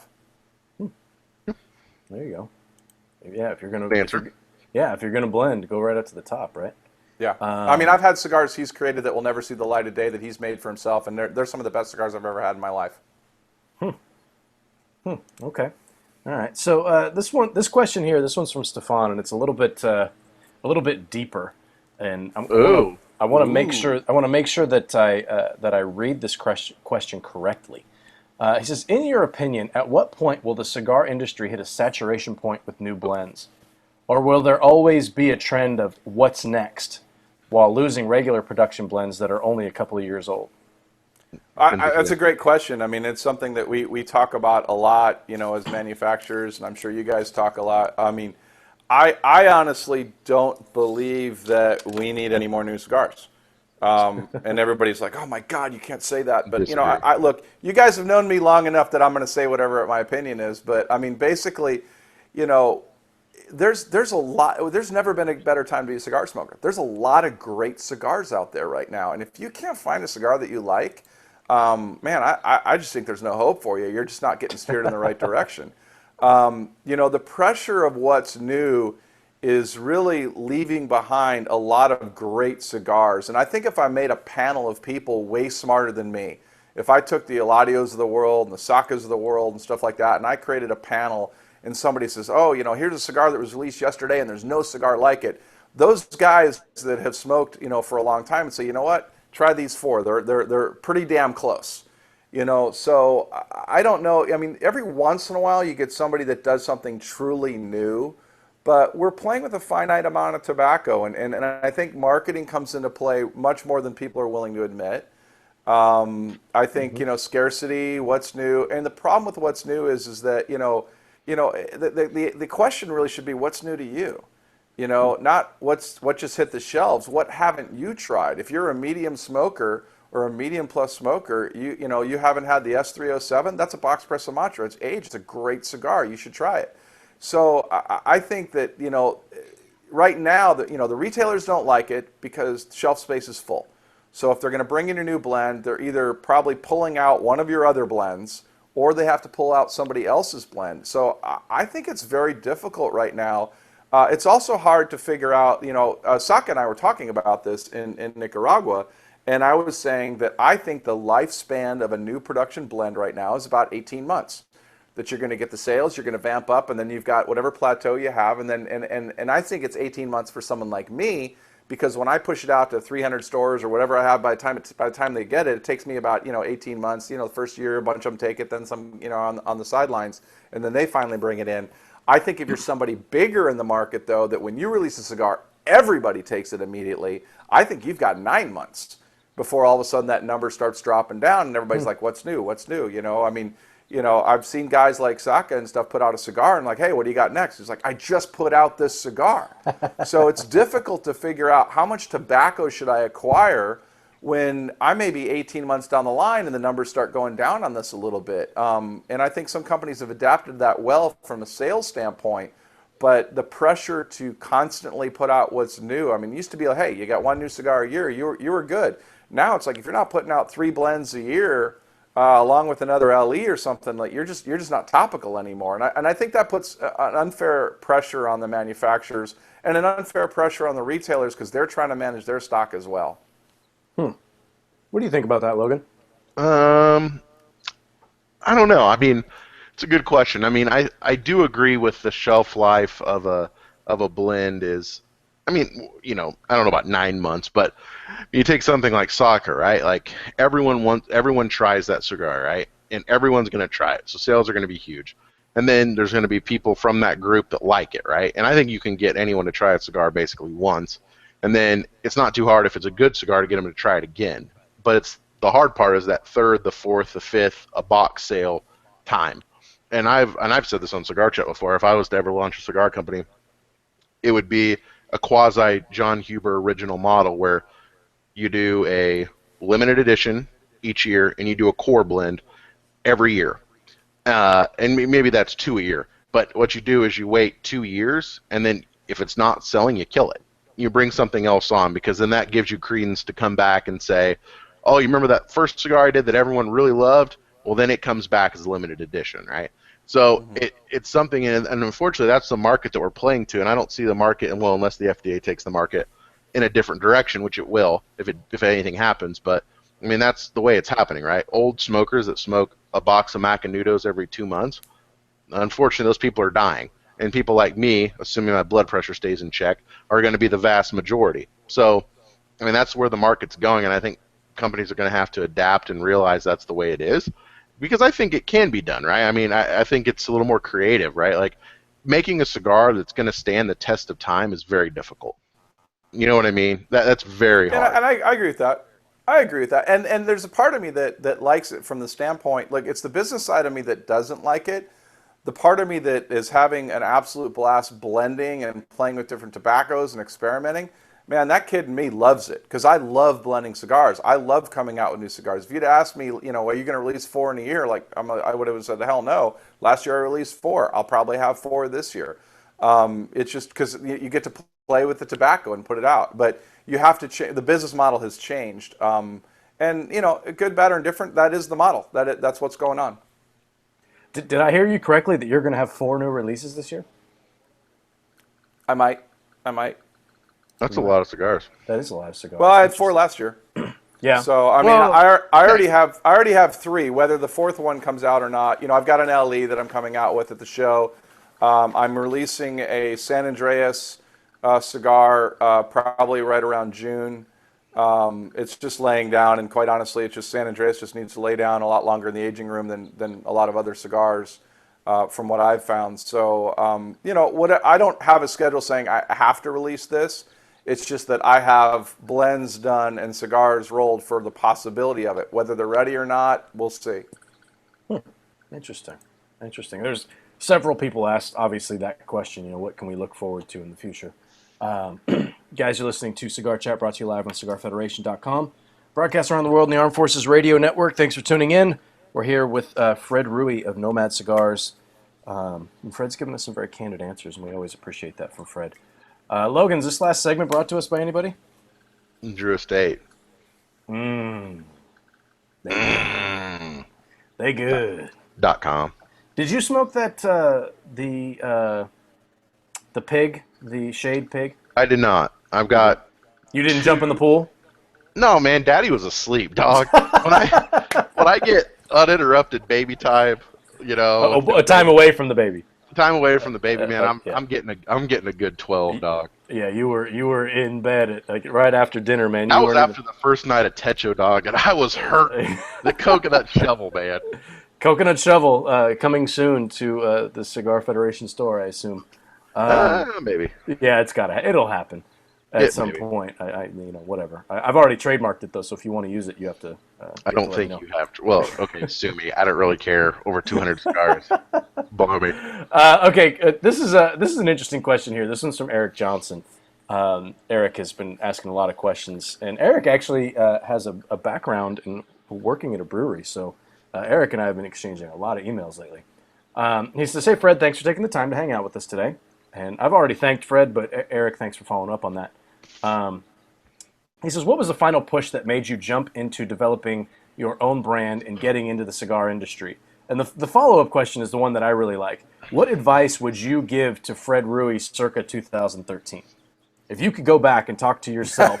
There you go. Yeah, if you're gonna blend, go right up to the top, right? Yeah. I mean, I've had cigars he's created that will never see the light of day that he's made for himself, and they're some of the best cigars I've ever had in my life. Okay. All right. So this question here, this one's from Stefan, and it's a little bit deeper, and I want to make sure that I read this question correctly. He says, in your opinion, at what point will the cigar industry hit a saturation point with new blends? Or will there always be a trend of what's next while losing regular production blends that are only a couple of years old? That's a great question. I mean, it's something that we talk about a lot, as manufacturers, and I'm sure you guys talk a lot. I mean, I honestly don't believe that we need any more new cigars. And everybody's like, oh my God, you can't say that. But, I look, you guys have known me long enough that I'm going to say whatever my opinion is. But, I mean, basically, there's a lot, there's never been a better time to be a cigar smoker. There's a lot of great cigars out there right now. And if you can't find a cigar that you like, man, I just think there's no hope for you. You're just not getting steered in the right direction. The pressure of what's new is really leaving behind a lot of great cigars. And I think if I made a panel of people way smarter than me, if I took the Eladios of the world and the Sakas of the world and stuff like that, and I created a panel and somebody says, oh, here's a cigar that was released yesterday and there's no cigar like it. Those guys that have smoked, for a long time and say, you know what, try these four. They're pretty damn close. So I don't know. I mean, every once in a while you get somebody that does something truly new. But we're playing with a finite amount of tobacco, and I think marketing comes into play much more than people are willing to admit. I think scarcity, what's new, and the problem with what's new is that the question really should be what's new to you, not what just hit the shelves. What haven't you tried? If you're a medium smoker or a medium plus smoker, you haven't had the S307. That's a box press Sumatra. It's aged. It's a great cigar. You should try it. So I think that, right now, the retailers don't like it because shelf space is full. So if they're going to bring in a new blend, they're either probably pulling out one of your other blends or they have to pull out somebody else's blend. So I think it's very difficult right now. It's also hard to figure out, Saka and I were talking about this in Nicaragua, and I was saying that I think the lifespan of a new production blend right now is about 18 months. That you're going to get the sales, you're going to vamp up, and then you've got whatever plateau you have, and then and I think it's 18 months for someone like me, because when I push it out to 300 stores or whatever I have by the time they get it, it takes me about 18 months. The first year a bunch of them take it, then some on the sidelines, and then they finally bring it in. I think if you're somebody bigger in the market though, that when you release a cigar, everybody takes it immediately. I think you've got 9 months before all of a sudden that number starts dropping down, and everybody's like, "What's new? What's new?" I mean. I've seen guys like Saka and stuff put out a cigar and like, hey, what do you got next? He's like, I just put out this cigar. So it's difficult to figure out how much tobacco should I acquire when I may be 18 months down the line and the numbers start going down on this a little bit. And I think some companies have adapted that well from a sales standpoint, but the pressure to constantly put out what's new, I mean, it used to be like, hey, you got one new cigar a year, you were good. Now it's like if you're not putting out 3 blends a year, along with another LE or something, like you're just not topical anymore, and I think that puts an unfair pressure on the manufacturers and an unfair pressure on the retailers because they're trying to manage their stock as well. What do you think about that, Logan? Um, I don't know. I mean, it's a good question. I mean, I do agree with the shelf life of a blend is, I mean, I don't know about 9 months, but you take something like soccer, right? Like everyone tries that cigar, right? And everyone's going to try it. So sales are going to be huge. And then there's going to be people from that group that like it, right? And I think you can get anyone to try a cigar basically once. And then it's not too hard if it's a good cigar to get them to try it again. But it's the hard part is that third, the fourth, the fifth, a box sale time. And I've said this on CigarChat before. If I was to ever launch a cigar company, it would be a quasi John Huber original model where you do a limited edition each year and you do a core blend every year. And maybe that's two a year. But what you do is you wait 2 years, and then if it's not selling, you kill it. You bring something else on, because then that gives you credence to come back and say, oh, you remember that first cigar I did that everyone really loved? Well, then it comes back as a limited edition, right? So it's something, and unfortunately, that's the market that we're playing to, and I don't see the market, and well, unless the FDA takes the market in a different direction, which it will if anything happens. But I mean, that's the way it's happening, right? Old smokers that smoke a box of Macanudos every 2 months, unfortunately, those people are dying. And people like me, assuming my blood pressure stays in check, are going to be the vast majority. So, I mean, that's where the market's going, and I think companies are going to have to adapt and realize that's the way it is. Because I think it can be done, right? I mean, I think it's a little more creative, right? Like, making a cigar that's going to stand the test of time is very difficult. You know what I mean? That's very hard. And I agree with that. I agree with that. And there's a part of me that likes it from the standpoint, like it's the business side of me that doesn't like it. The part of me that is having an absolute blast blending and playing with different tobaccos and experimenting, man, that kid in me loves it because I love blending cigars. I love coming out with new cigars. If you'd asked me, are you going to release 4 in a year? Like I would have said, hell no. Last year I released 4. I'll probably have 4 this year. It's just because you get to play with the tobacco and put it out, but you have to change. The business model has changed, and good, bad, or indifferent. That is the model. That's what's going on. Did I hear you correctly that you're going to have 4 new releases this year? I might. That's a lot of cigars. That is a lot of cigars. Well, I had 4 last year. Yeah. So I mean, I already have 3. Whether the 4th one comes out or not, I've got an LE that I'm coming out with at the show. I'm releasing a San Andreas cigar probably right around June. It's just laying down, and quite honestly, it's just San Andreas just needs to lay down a lot longer in the aging room than a lot of other cigars, from what I've found. So, I don't have a schedule saying I have to release this. It's just that I have blends done and cigars rolled for the possibility of it. Whether they're ready or not, we'll see. Interesting. There's several people asked, obviously, that question. What can we look forward to in the future? Guys, you're listening to Cigar Chat, brought to you live on CigarFederation.com. Broadcast around the world in the Armed Forces Radio Network. Thanks for tuning in. We're here with Fred Rui of Nomad Cigars. And Fred's given us some very candid answers, and we always appreciate that from Fred. Logan, is this last segment brought to us by anybody? Drew Estate. They good. .com. Did you smoke that the pig, the shade pig? I did not. I've got. You didn't jump in the pool? No, man. Daddy was asleep, dog. when I get uninterrupted baby time, a time away from the baby. Time away from the baby, man. I'm getting a good 12, dog. Yeah, you were in bed at right after dinner, man. I was after the first night of Techo, dog, and I was hurting. The coconut shovel, man. Coconut shovel coming soon to the Cigar Federation store, I assume. Maybe. Yeah, it'll happen at some point. Whatever. I've already trademarked it though, so if you want to use it, you have to. I don't think you have to. Well, okay, sue me. I don't really care. Over 200 cigars. Bother me. Okay, this is an interesting question here. This one's from Eric Johnson. Eric has been asking a lot of questions, and Eric actually has a background in working at a brewery. So Eric and I have been exchanging a lot of emails lately. He says, "Hey Fred, thanks for taking the time to hang out with us today." And I've already thanked Fred, but Eric, thanks for following up on that. He says, what was the final push that made you jump into developing your own brand and getting into the cigar industry? And the follow-up question is the one that I really like. What advice would you give to Fred Rui circa 2013? If you could go back and talk to yourself,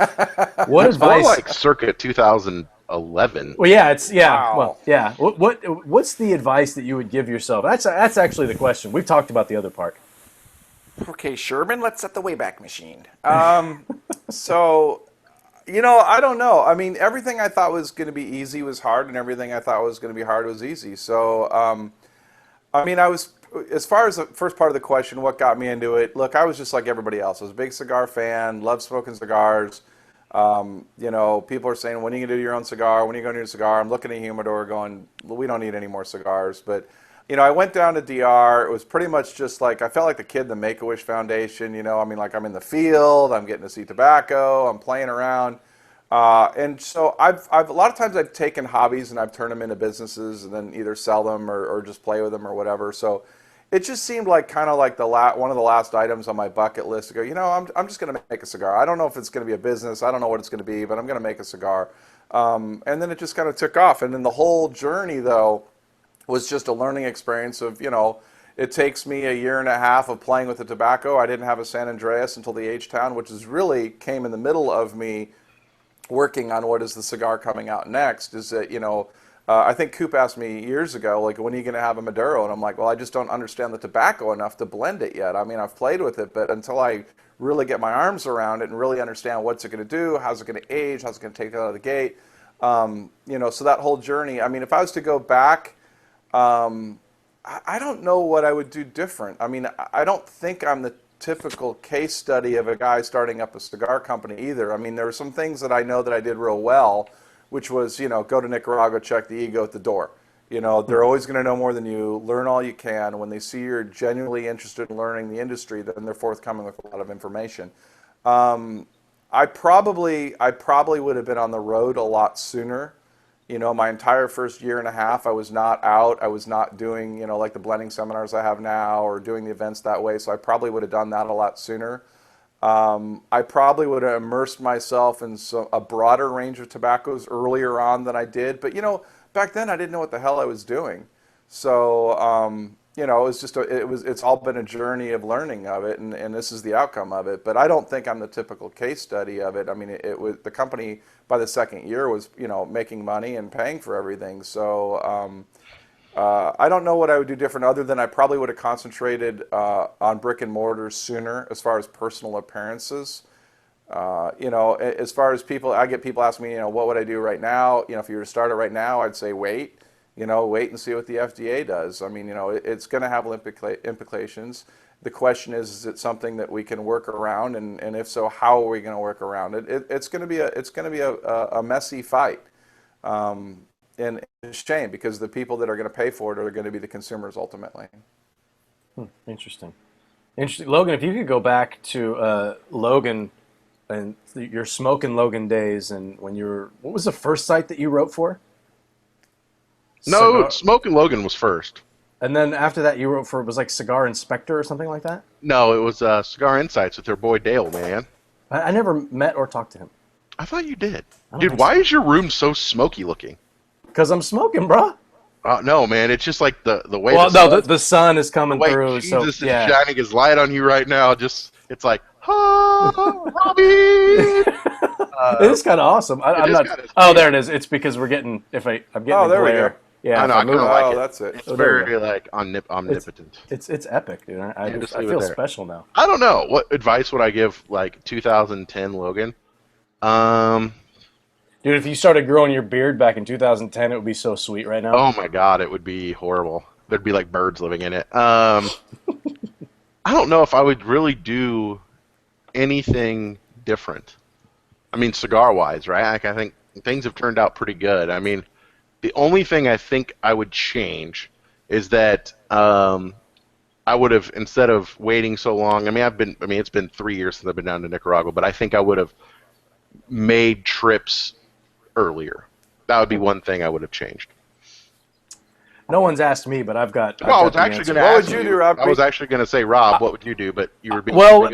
what advice? More like circa 2011. 11. Well, yeah, it's Wow. Well, yeah. What's the advice that you would give yourself? That's actually the question. We've talked about the other part. Okay, Sherman, let's set the Wayback Machine. So, I don't know. I mean, everything I thought was going to be easy was hard, and everything I thought was going to be hard was easy. So, I mean, as far as the first part of the question, what got me into it? Look, I was just like everybody else. I was a big cigar fan, loved smoking cigars. People are saying, when are you going to do your own cigar? When are you going to do a cigar? I'm looking at Humidor going, we don't need any more cigars. But, I went down to DR. It was pretty much just like, I felt like the kid in the Make-A-Wish Foundation, I mean, like I'm in the field, I'm getting to see tobacco, I'm playing around. And so I've a lot of times I've taken hobbies and I've turned them into businesses and then either sell them or just play with them or whatever. So it just seemed like kind of like one of the last items on my bucket list to go, I'm just going to make a cigar. I don't know if it's going to be a business. I don't know what it's going to be, but I'm going to make a cigar. And then it just kind of took off. And then the whole journey, though, was just a learning experience of, it takes me a year and a half of playing with the tobacco. I didn't have a San Andreas until the H-Town, which is really came in the middle of me working on what is the cigar coming out next. Is that, I think Coop asked me years ago, like, when are you going to have a Maduro? And I'm like, well, I just don't understand the tobacco enough to blend it yet. I mean, I've played with it, but until I really get my arms around it and really understand what's it going to do, how's it going to age, how's it going to take it out of the gate, so that whole journey. I mean, if I was to go back, I don't know what I would do different. I mean, I don't think I'm the typical case study of a guy starting up a cigar company either. I mean, there were some things that I know that I did real well, which was, go to Nicaragua, check the ego at the door. They're always going to know more than you. Learn all you can. When they see you're genuinely interested in learning the industry, then they're forthcoming with a lot of information. I probably would have been on the road a lot sooner. My entire first year and a half, I was not out. I was not doing, like the blending seminars I have now or doing the events that way. So I probably would have done that a lot sooner. I probably would have immersed myself in a broader range of tobaccos earlier on than I did. But, back then I didn't know what the hell I was doing. So, it was just it's all been a journey of learning of it, and this is the outcome of it. But I don't think I'm the typical case study of it. I mean, it was the company by the second year was making money and paying for everything. So I don't know what I would do different other than I probably would have concentrated on brick and mortars sooner as far as personal appearances. As far as people, I get people asking me, what would I do right now? If you were to start it right now, I'd say wait. Wait and see what the FDA does. I mean, it's going to have implications. The question is it something that we can work around? And if so, how are we going to work around it? It's going to be a messy fight. And it's a shame because the people that are going to pay for it are going to be the consumers ultimately. Interesting. Logan, if you could go back to Logan and your Smokin' Logan days and when what was the first site that you wrote for? No, Smokin' Logan was first. And then after that, you wrote for, it was like Cigar Inspector or something like that? No, it was Cigar Insights with their boy Dale, man. I never met or talked to him. I thought you did. Dude, why is your room so smoky looking? Because I'm smoking, bro. No, man, it's just like the way. Well, the sun is coming through. Jesus so yeah. is shining his light on you right now. It's like, Robbie. It is kind of awesome. I'm not. Oh, there it is. It's because I'm getting. I'm getting. Oh, there we go. Yeah, I know. I kind of like it. That's it. It's very like omnipotent. It's epic, dude. I feel special now. I don't know what advice would I give like 2010 Logan. Dude, if you started growing your beard back in 2010, it would be so sweet right now. Oh my God, it would be horrible. There'd be like birds living in it. I don't know if I would really do anything different. I mean, cigar-wise, right? Like, I think things have turned out pretty good. I mean, the only thing I think I would change is that I would have, instead of waiting so long. It's been 3 years since I've been down to Nicaragua, but I think I would have made trips earlier. That would be one thing I would have changed. No one's asked me, but I've got. Well, I was actually going to ask you. What would you do, Rob? I was actually going to say, Rob, what would you do? But you were being. Well,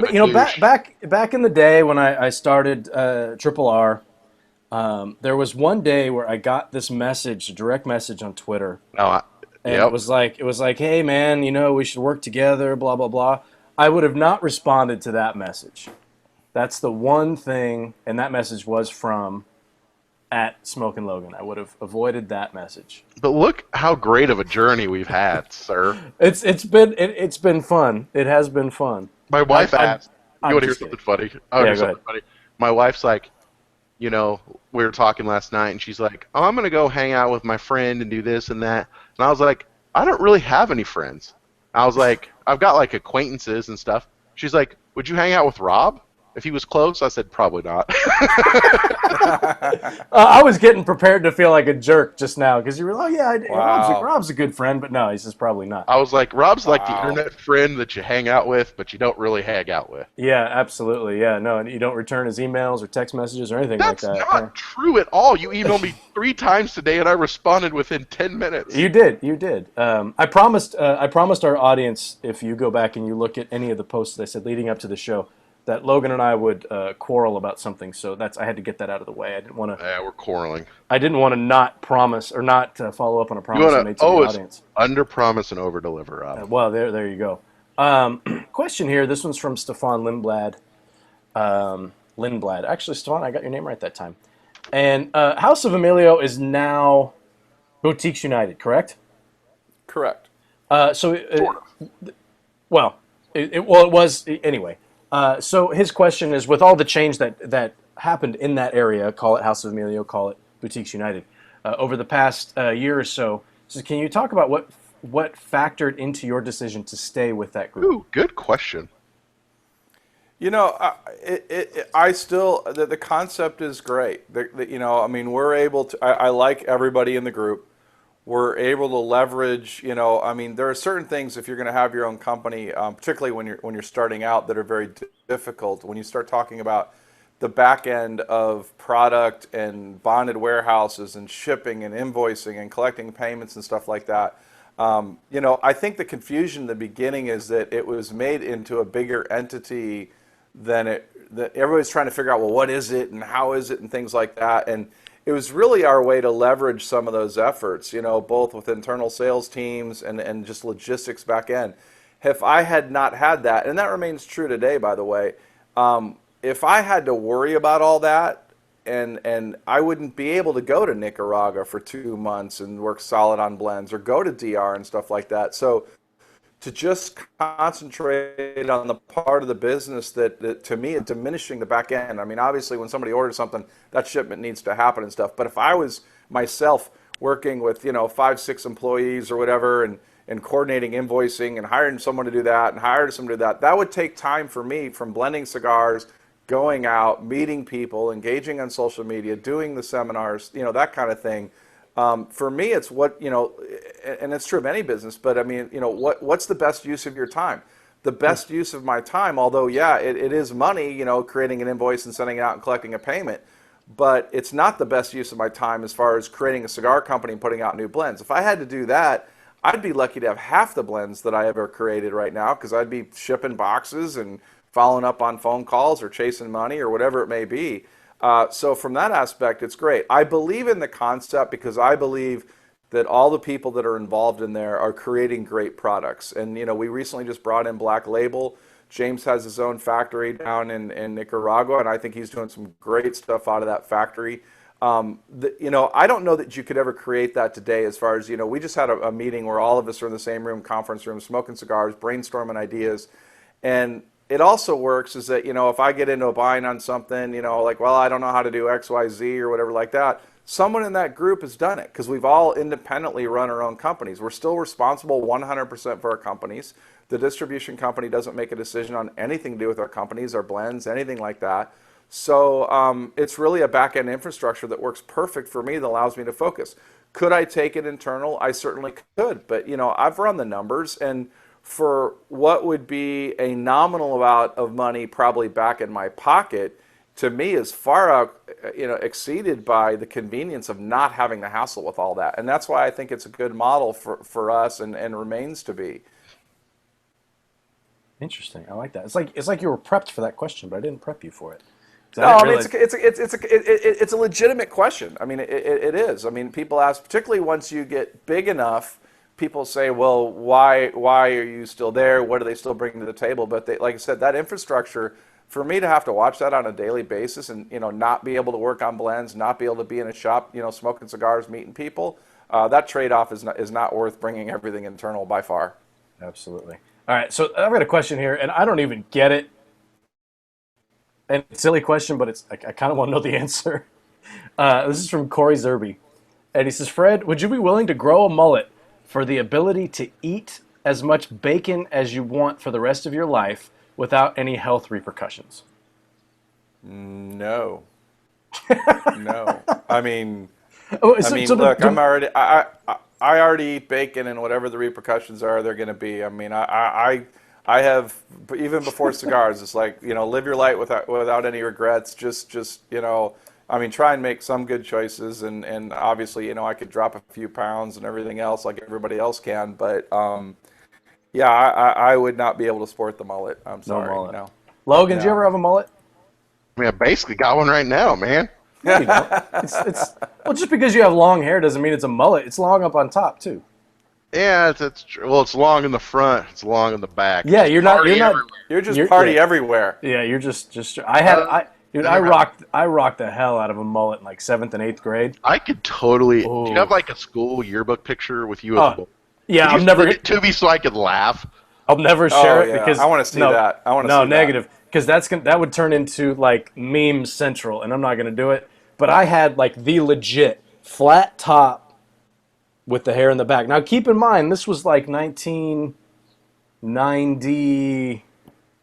back in the day when I started Triple R, there was one day where I got this message, a direct message on Twitter. It was like, hey man, we should work together, blah blah blah. I would have not responded to that message. That's the one thing, and that message was from at Smokin' Logan. I would have avoided that message. But look how great of a journey we've had, sir. It's been fun. It has been fun. My wife asked, you I'm want to hear just kidding. something funny? Yeah, go ahead. Funny. My wife's like, you know, we were talking last night, and she's like, oh, I'm going to go hang out with my friend and do this and that. And I was like, I don't really have any friends. I was like, I've got like acquaintances and stuff. She's like, would you hang out with Rob if he was close? I said, probably not. I was getting prepared to feel like a jerk just now because you were like, oh, yeah, Wow. Rob's a good friend, but no, he says probably not. I was like, Rob's like the Wow. internet friend that you hang out with, but you don't really hang out with. Yeah, absolutely. Yeah, no, and you don't return his emails or text messages or anything That's like that. not true at all. You emailed me 3 times today, and I responded within 10 minutes. You did. I promised our audience, if you go back and you look at any of the posts that I said leading up to the show, that Logan and I would quarrel about something. So I had to get that out of the way. I didn't want to. Yeah, we're quarreling. I didn't want to not promise or not follow up on a promise I made to the audience. Under promise and over deliver, Rob. Well, there you go. Question here. This one's from Stefan Lindblad. Lindblad. Actually, Stefan, I got your name right that time. And House of Emilio is now Boutiques United, correct? Correct. Well, it was anyway. So his question is, with all the change that happened in that area, call it House of Emilio, call it Boutiques United, over the past year or so, can you talk about what factored into your decision to stay with that group? Ooh, good question. You know, I still the concept is great. You know, I mean, we're able to. I like everybody in the group. We're able to leverage. You know, I mean, there are certain things if you're going to have your own company, particularly when you're starting out, that are very difficult. When you start talking about the back end of product and bonded warehouses and shipping and invoicing and collecting payments and stuff like that. You know, I think the confusion in the beginning is that it was made into a bigger entity that everybody's trying to figure out, well, what is it and how is it and things like that. And it was really our way to leverage some of those efforts, you know, both with internal sales teams and just logistics back end. If I had not had that, and that remains true today, by the way, if I had to worry about all that, and I wouldn't be able to go to Nicaragua for 2 months and work solid on blends or go to DR and stuff like that. So to just concentrate on the part of the business that to me is diminishing the back end. I mean, obviously when somebody orders something, that shipment needs to happen and stuff. But if I was myself working with, you know, 5, 6 employees or whatever and coordinating invoicing and hiring someone to do that and hiring someone to do that, that would take time for me from blending cigars, going out, meeting people, engaging on social media, doing the seminars, you know, that kind of thing. For me, it's what, you know, and it's true of any business, but I mean, you know, what's the best use of your time? The best use of my time, although, yeah, it is money, you know, creating an invoice and sending it out and collecting a payment, but it's not the best use of my time as far as creating a cigar company and putting out new blends. If I had to do that, I'd be lucky to have half the blends that I ever created right now because I'd be shipping boxes and following up on phone calls or chasing money or whatever it may be. So from that aspect, it's great. I believe in the concept because I believe that all the people that are involved in there are creating great products. And, you know, we recently just brought in Black Label. James has his own factory down in Nicaragua, and I think he's doing some great stuff out of that factory. You know, I don't know that you could ever create that today as far as, you know, we just had a meeting where all of us are in the same room, conference room, smoking cigars, brainstorming ideas. And it also works is that, you know, if I get into a bind on something, you know, like, well, I don't know how to do X, Y, Z or whatever like that, someone in that group has done it because we've all independently run our own companies. We're still responsible 100% for our companies. The distribution company doesn't make a decision on anything to do with our companies, our blends, anything like that. So it's really a back-end infrastructure that works perfect for me that allows me to focus. Could I take it internal? I certainly could. But, you know, I've run the numbers, and for what would be a nominal amount of money probably back in my pocket, to me is far out, you know, exceeded by the convenience of not having the hassle with all that. And that's why I think it's a good model for us and remains to be. Interesting. I like that. It's like you were prepped for that question, but I didn't prep you for it. No, I mean, it's a legitimate question. I mean, it is. I mean, people ask, particularly once you get big enough, people say, well, why are you still there? What do they still bring to the table? But they, like I said, that infrastructure for me to have to watch that on a daily basis and, not be able to work on blends, not be able to be in a shop, smoking cigars, meeting people, that trade-off is not worth bringing everything internal by far. Absolutely. All right, so I've got a question here, and I don't even get it. And it's a silly question, but I kind of want to know the answer. This is from Corey Zerby. And he says, Fred, would you be willing to grow a mullet for the ability to eat as much bacon as you want for the rest of your life without any health repercussions? No. No. I mean, look, I already eat bacon, and whatever the repercussions are, they're going to be. I mean, I have, even before cigars, it's like, live your life without any regrets. Just try and make some good choices, and obviously, I could drop a few pounds and everything else like everybody else can, but yeah, I would not be able to sport the mullet. I'm sorry. No mullet. No. Logan, do you ever have a mullet? I mean, I basically got one right now, man. No, you don't. Well, just because you have long hair doesn't mean it's a mullet. It's long up on top too. Yeah, it's true. Well, it's long in the front. It's long in the back. Yeah, you're just party everywhere. Yeah, you're just. I rocked the hell out of a mullet in like 7th and 8th grade. I could totally. Ooh. Do you have like a school yearbook picture with you as a mullet? Yeah, I'm never to me so I could laugh. I'll never share it yeah. because I want to see that. I want to see negative, because that would turn into like meme central, and I'm not gonna do it. But I had like the legit flat top with the hair in the back. Now keep in mind this was like 1990.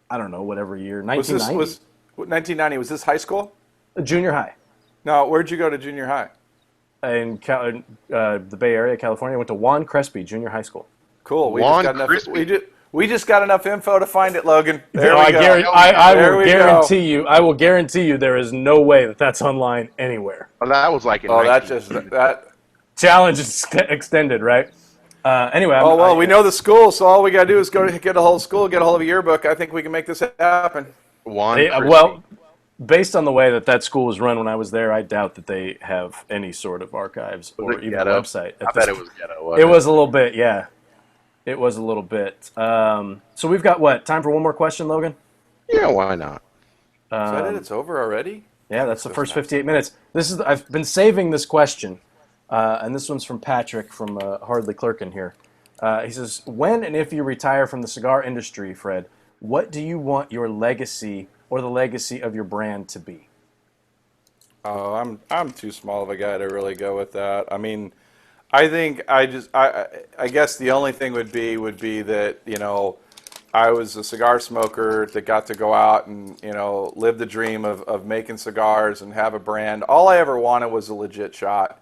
I don't know, whatever year. 1990. Was 1990? Was this high school? Junior high. No, where'd you go to junior high? In the Bay Area, California. I went to Juan Crespi Junior High School. Cool. We just got enough info to find it, Logan. There we go. I will guarantee you there is no way that's online anywhere. Well, that was like that challenge is extended, right? Anyway. We know the school, so all we got to do is go get a hold of school, get a hold of a yearbook. I think we can make this happen. Based on the way that school was run when I was there, I doubt that they have any sort of archives or even a website. I bet it was ghetto. It was a little bit, yeah. It was a little bit. So we've got time for one more question, Logan? Yeah, why not? Is that it? It's over already? Yeah, that's the first 58 minutes. I've been saving this question, and this one's from Patrick from Hardly Clerkin here. He says, when and if you retire from the cigar industry, Fred, what do you want your legacy or the legacy of your brand to be? Oh, I'm too small of a guy to really go with that. I mean, I think I guess the only thing would be that, I was a cigar smoker that got to go out and, live the dream of making cigars and have a brand. All I ever wanted was a legit shot.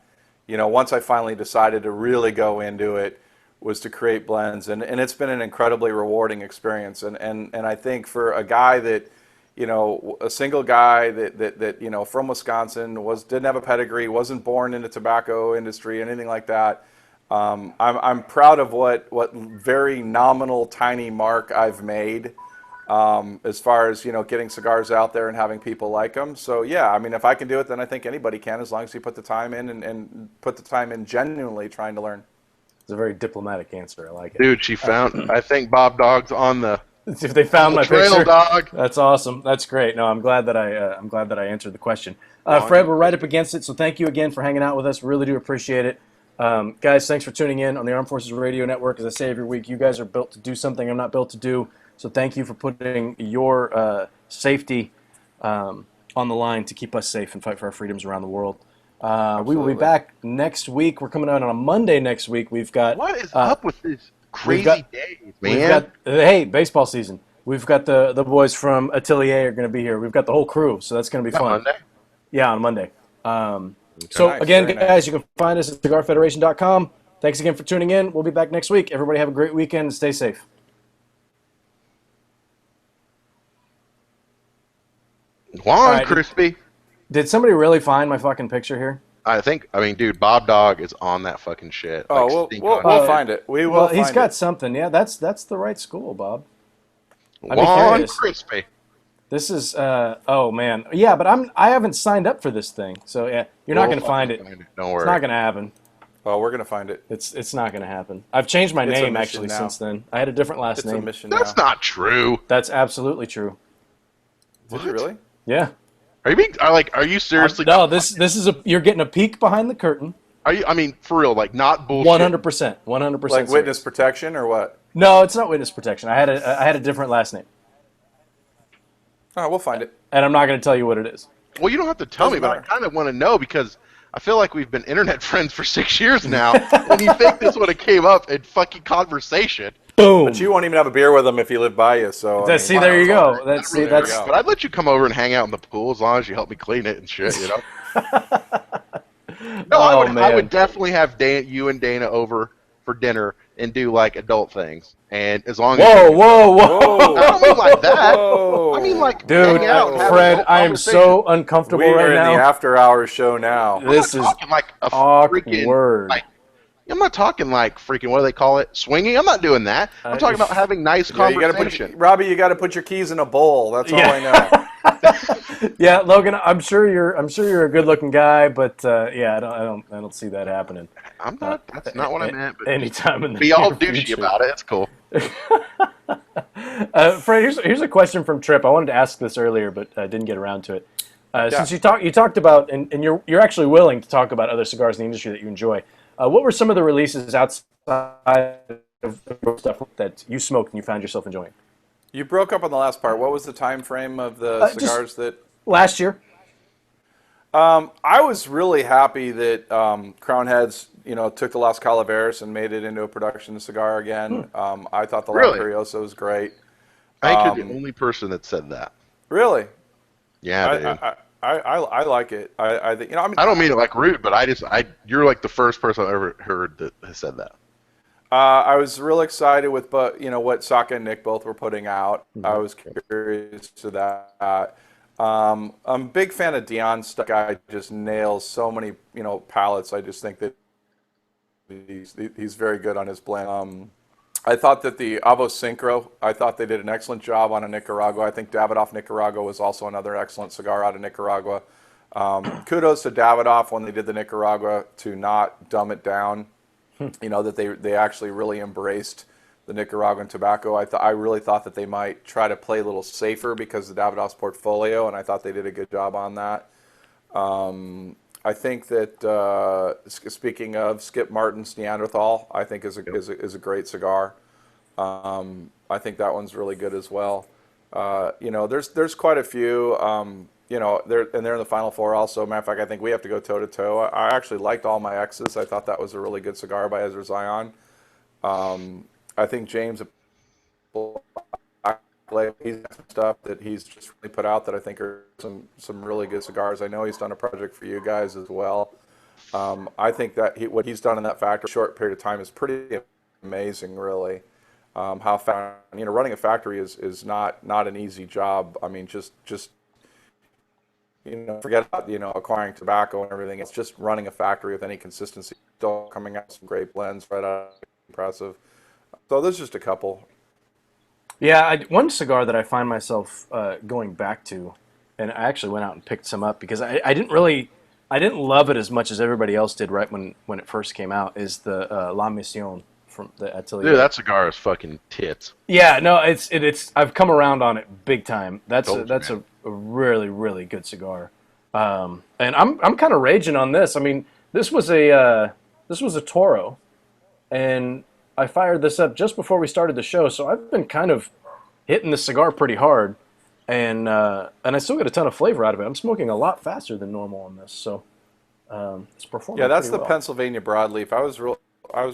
Once I finally decided to really go into it, was to create blends, and it's been an incredibly rewarding experience. And I think for a guy that, a single guy that from Wisconsin, didn't have a pedigree, wasn't born in the tobacco industry, anything like that. I'm proud of what very nominal, tiny mark I've made, as far as getting cigars out there and having people like them. So yeah, I mean, if I can do it, then I think anybody can, as long as you put the time in and put the time in genuinely trying to learn. It's a very diplomatic answer. I like it. Dude, she found. I think Bob Dog's on the. If they found my trail picture, dog. That's awesome. That's great. No, I'm glad that I answered the question. Fred, we're right up against it, so thank you again for hanging out with us. Really do appreciate it. Guys, thanks for tuning in on the Armed Forces Radio Network. As I say every week, you guys are built to do something I'm not built to do. So thank you for putting your safety on the line to keep us safe and fight for our freedoms around the world. We will be back next week. We're coming out on a Monday next week. We've got what is up with this crazy days, man? Hey, baseball season. We've got the boys from Atelier are going to be here. We've got the whole crew, so that's going to be fun. Monday? Yeah, on Monday. So again, guys, you can find us at CigarFederation.com. Thanks again for tuning in. We'll be back next week. Everybody have a great weekend and stay safe. Juan Crispy. Did somebody really find my fucking picture here? I mean, dude, Bob Dog is on that fucking shit. Oh, we'll find it. We will. He's got something. Yeah, that's the right school, Bob. Juan Crispy. This is oh man, yeah, but I haven't signed up for this thing, so yeah, you're not gonna find it. Don't worry, it's not gonna happen. Oh, we're gonna find it. It's not gonna happen. I've changed my name actually since then. I had a different last name. That's not true. That's absolutely true. Did you really? Yeah. Are you being are you seriously? No, this is you're getting a peek behind the curtain. Are you? I mean, for real, like not bullshit. 100%. 100%. Like witness protection or what? No, it's not witness protection. I had a different last name. Oh, we'll find it. And I'm not going to tell you what it is. Well, you don't have to tell me, but I kind of want to know because I feel like we've been internet friends for 6 years now, and you think this would have came up in fucking conversation. Boom. But you won't even have a beer with him if he lived by you. So See, there you go. That's But I'd let you come over and hang out in the pool as long as you help me clean it and shit. You know. No, I would definitely have you and Dana over for dinner and do like adult things. And as long as whoa. I don't mean like that. Whoa. I mean like dude, hang out and have Fred, adult I am so uncomfortable we right are now. in the after hours show now. This is like a awkward. freaking, like, I'm not talking like freaking, what do they call it? Swinging? I'm not doing that. I'm talking about having nice conversation. Robbie, you got to put your keys in a bowl. That's all I know. Yeah, Logan, I'm sure you're a good-looking guy, but yeah, I don't see that happening. I'm not. That's not what I meant. But anytime in the be all near douchey future. about it. It's cool. Fred, here's a question from Trip. I wanted to ask this earlier, but I didn't get around to it. Since you talked about, and you're actually willing to talk about other cigars in the industry that you enjoy. What were some of the releases outside of stuff that you smoked and you found yourself enjoying? You broke up on the last part. What was the time frame of the cigars that? Last year. I was really happy that Crown Heads, took the Las Calaveras and made it into a production cigar again. I thought the La Curiosa was great. I think you're the only person that said that. Really? Yeah, dude. I like it. I think I don't mean it like rude, but you're like the first person I've ever heard that has said that. I was real excited with, what Saka and Nick both were putting out. I was curious to that. I'm a big fan of Dion's stuff. Guy just nails so many, palettes. I just think that he's very good on his blend. I thought that the Avo Synchro, I thought they did an excellent job on a Nicaragua. I think Davidoff Nicaragua was also another excellent cigar out of Nicaragua. Kudos to Davidoff when they did the Nicaragua to not dumb it down. That they actually really embraced the Nicaraguan tobacco. I really thought that they might try to play a little safer because of Davidoff's portfolio, and I thought they did a good job on that. I think that speaking of Skip Martin's Neanderthal, I think is a great cigar. I think that one's really good as well. There's quite a few. They're in the final four also. Matter of fact, I think we have to go toe to toe. I actually liked All My Exes. I thought that was a really good cigar by Ezra Zion. I think James, he's got some stuff that he's just really put out that I think are some really good cigars. I know he's done a project for you guys as well. I think that what he's done in that factory in a short period of time is pretty amazing, really. How fast, running a factory is not an easy job. I mean, just forget about acquiring tobacco and everything. It's just running a factory with any consistency. Still coming out with some great blends, right out, impressive. So there's just a couple. Yeah, one cigar that I find myself going back to, and I actually went out and picked some up because I didn't love it as much as everybody else did right when it first came out, is the La Mission from the Atelier. Dude, that cigar is fucking tits. Yeah, no, it's I've come around on it big time. That's a really, really good cigar. And I'm kind of raging on this. I mean, this was a Toro, and I fired this up just before we started the show, so I've been kind of hitting the cigar pretty hard, and I still get a ton of flavor out of it. I'm smoking a lot faster than normal on this, so it's performing. Yeah, that's the well. Pennsylvania broadleaf. I was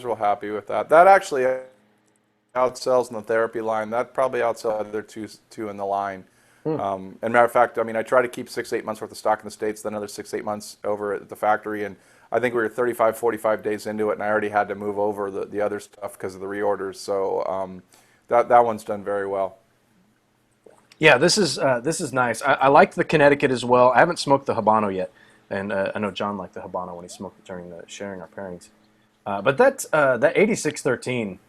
real happy with that. That actually outsells in the therapy line. That probably outsells the other two in the line. And matter of fact, I mean, I try to keep 6-8 months worth of stock in the States, then another 6-8 months over at the factory, and I think we were 35, 45 days into it, and I already had to move over the other stuff because of the reorders. So that one's done very well. Yeah, this is nice. I liked the Connecticut as well. I haven't smoked the Habano yet, and I know John liked the Habano when he smoked it during the sharing our pairings. But that 8613,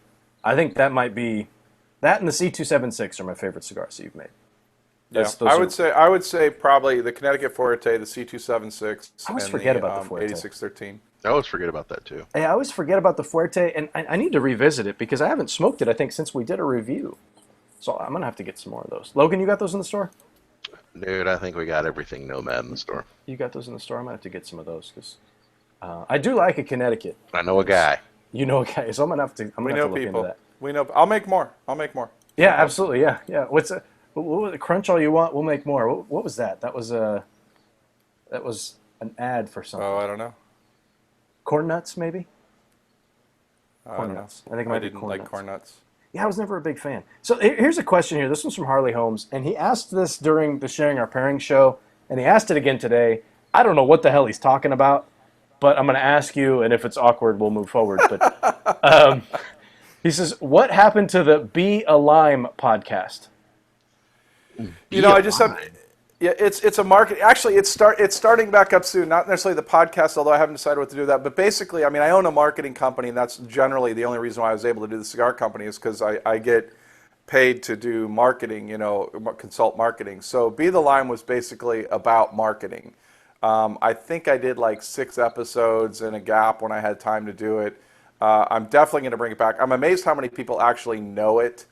I think that might be that, and the C276 are my favorite cigars that you've made. Yeah, I would say probably the Connecticut Forte, the C276. I always forget about the Forte. 8613. I always forget about that too. I always forget about the Fuerte, and I need to revisit it because I haven't smoked it, I think, since we did a review. So I'm going to have to get some more of those. Logan, you got those in the store? Dude, I think we got everything Nomad in the store. You got those in the store? I might have to get some of those because I do like a Connecticut. I know a guy. You know a guy, so I'm gonna have to. We know look into people. that. We know. I'll make more. Yeah, absolutely. Yeah, yeah. What was it? Crunch all you want. We'll make more. What was that? That was an ad for something. Oh, I don't know. Corn nuts, maybe. I Corn don't know. nuts. I think it might be didn't corn like nuts. corn nuts. Yeah, I was never a big fan. So here's a question here. This one's from Harley Holmes, and he asked this during the Sharing Our Pairing show, and he asked it again today. I don't know what the hell he's talking about, but I'm going to ask you, and if it's awkward, we'll move forward. But he says, what happened to the Be a Lime podcast? You know, I just have. Yeah, it's a market. Actually, it's starting back up soon. Not necessarily the podcast, although I haven't decided what to do with that. But basically, I mean, I own a marketing company, and that's generally the only reason why I was able to do the cigar company is because I get paid to do marketing, you know, consult marketing. So Be the Lime was basically about marketing. I think I did like 6 episodes in a gap when I had time to do it. I'm definitely going to bring it back. I'm amazed how many people actually know it.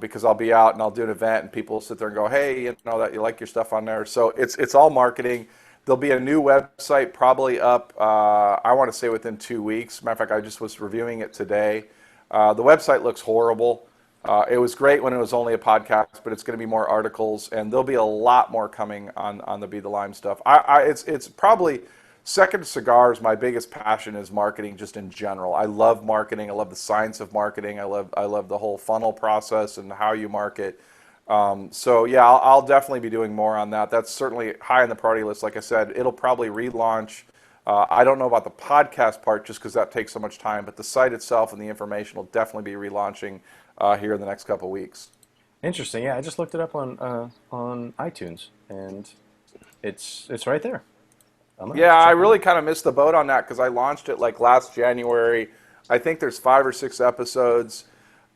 Because I'll be out and I'll do an event and people will sit there and go, hey, you know that you like your stuff on there. So it's all marketing. There'll be a new website probably up, I want to say within 2 weeks. Matter of fact, I just was reviewing it today. The website looks horrible. It was great when it was only a podcast, but it's going to be more articles and there'll be a lot more coming on the Be the Lime stuff. It's probably second to cigars, my biggest passion is marketing just in general. I love marketing. I love the science of marketing. I love the whole funnel process and how you market. So yeah, I'll definitely be doing more on that. That's certainly high on the priority list. Like I said, it'll probably relaunch. I don't know about the podcast part just because that takes so much time, but the site itself and the information will definitely be relaunching here in the next couple of weeks. Interesting. Yeah, I just looked it up on iTunes, and it's right there. Yeah, I really kind of missed the boat on that because I launched it like last January. I think there's 5 or 6 episodes.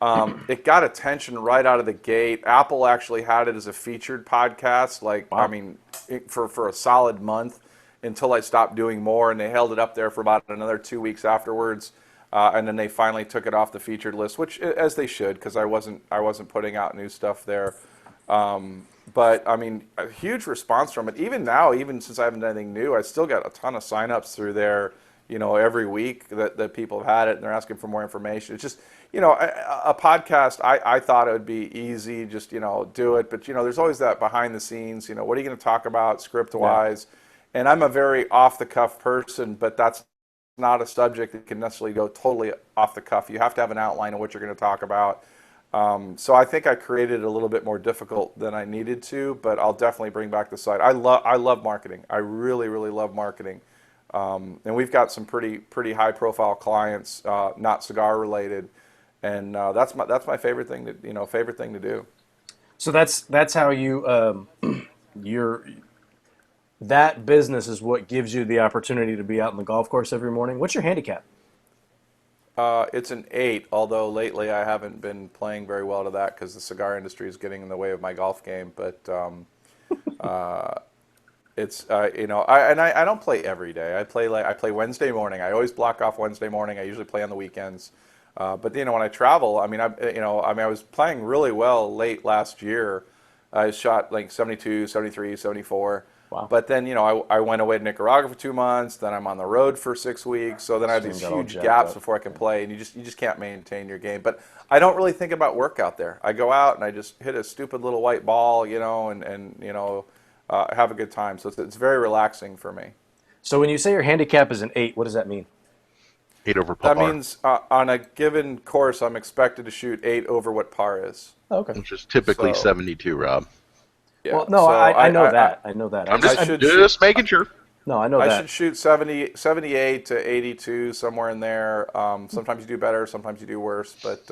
It got attention right out of the gate. Apple actually had it as a featured podcast, like, wow. I mean, for a solid month until I stopped doing more, and they held it up there for about another 2 weeks afterwards. And then they finally took it off the featured list, which as they should, because I wasn't putting out new stuff there. But I mean, a huge response from it. Even now, even since I haven't done anything new, I still got a ton of signups through there, you know, every week that people have had it and they're asking for more information. It's just, you know, a podcast, I thought it would be easy, just, you know, do it. But, you know, there's always that behind the scenes, you know, what are you going to talk about script wise? Yeah. And I'm a very off the cuff person, but that's not a subject that can necessarily go totally off the cuff. You have to have an outline of what you're going to talk about. So I think I created it a little bit more difficult than I needed to, but I'll definitely bring back the site. I love marketing. I really, really love marketing. And we've got some pretty high profile clients, not cigar related. And that's my favorite thing to do. So that's how you that business is what gives you the opportunity to be out in the golf course every morning. What's your handicap? It's an 8, although lately I haven't been playing very well to that because the cigar industry is getting in the way of my golf game. But it's you know, I don't play every day. I play Wednesday morning. I always block off Wednesday morning. I usually play on the weekends. But you know, when I travel, I mean, I was playing really well late last year. I shot like 72, 73, 74. Wow. But then, you know, I went away to Nicaragua for 2 months. Then I'm on the road for 6 weeks. So then I have these huge gaps before I can play, and you just can't maintain your game. But I don't really think about work out there. I go out and I just hit a stupid little white ball, you know, and you know, have a good time. So it's very relaxing for me. So when you say your handicap is an 8, what does that mean? 8 over par. That means on a given course, I'm expected to shoot 8 over what par is. Oh, okay. Which is typically 72, Rob. Yeah. Well, no, so I know that. I know that. I'm just making sure. No, I know that. I should shoot 78 to 82, somewhere in there. Sometimes you do better, sometimes you do worse. But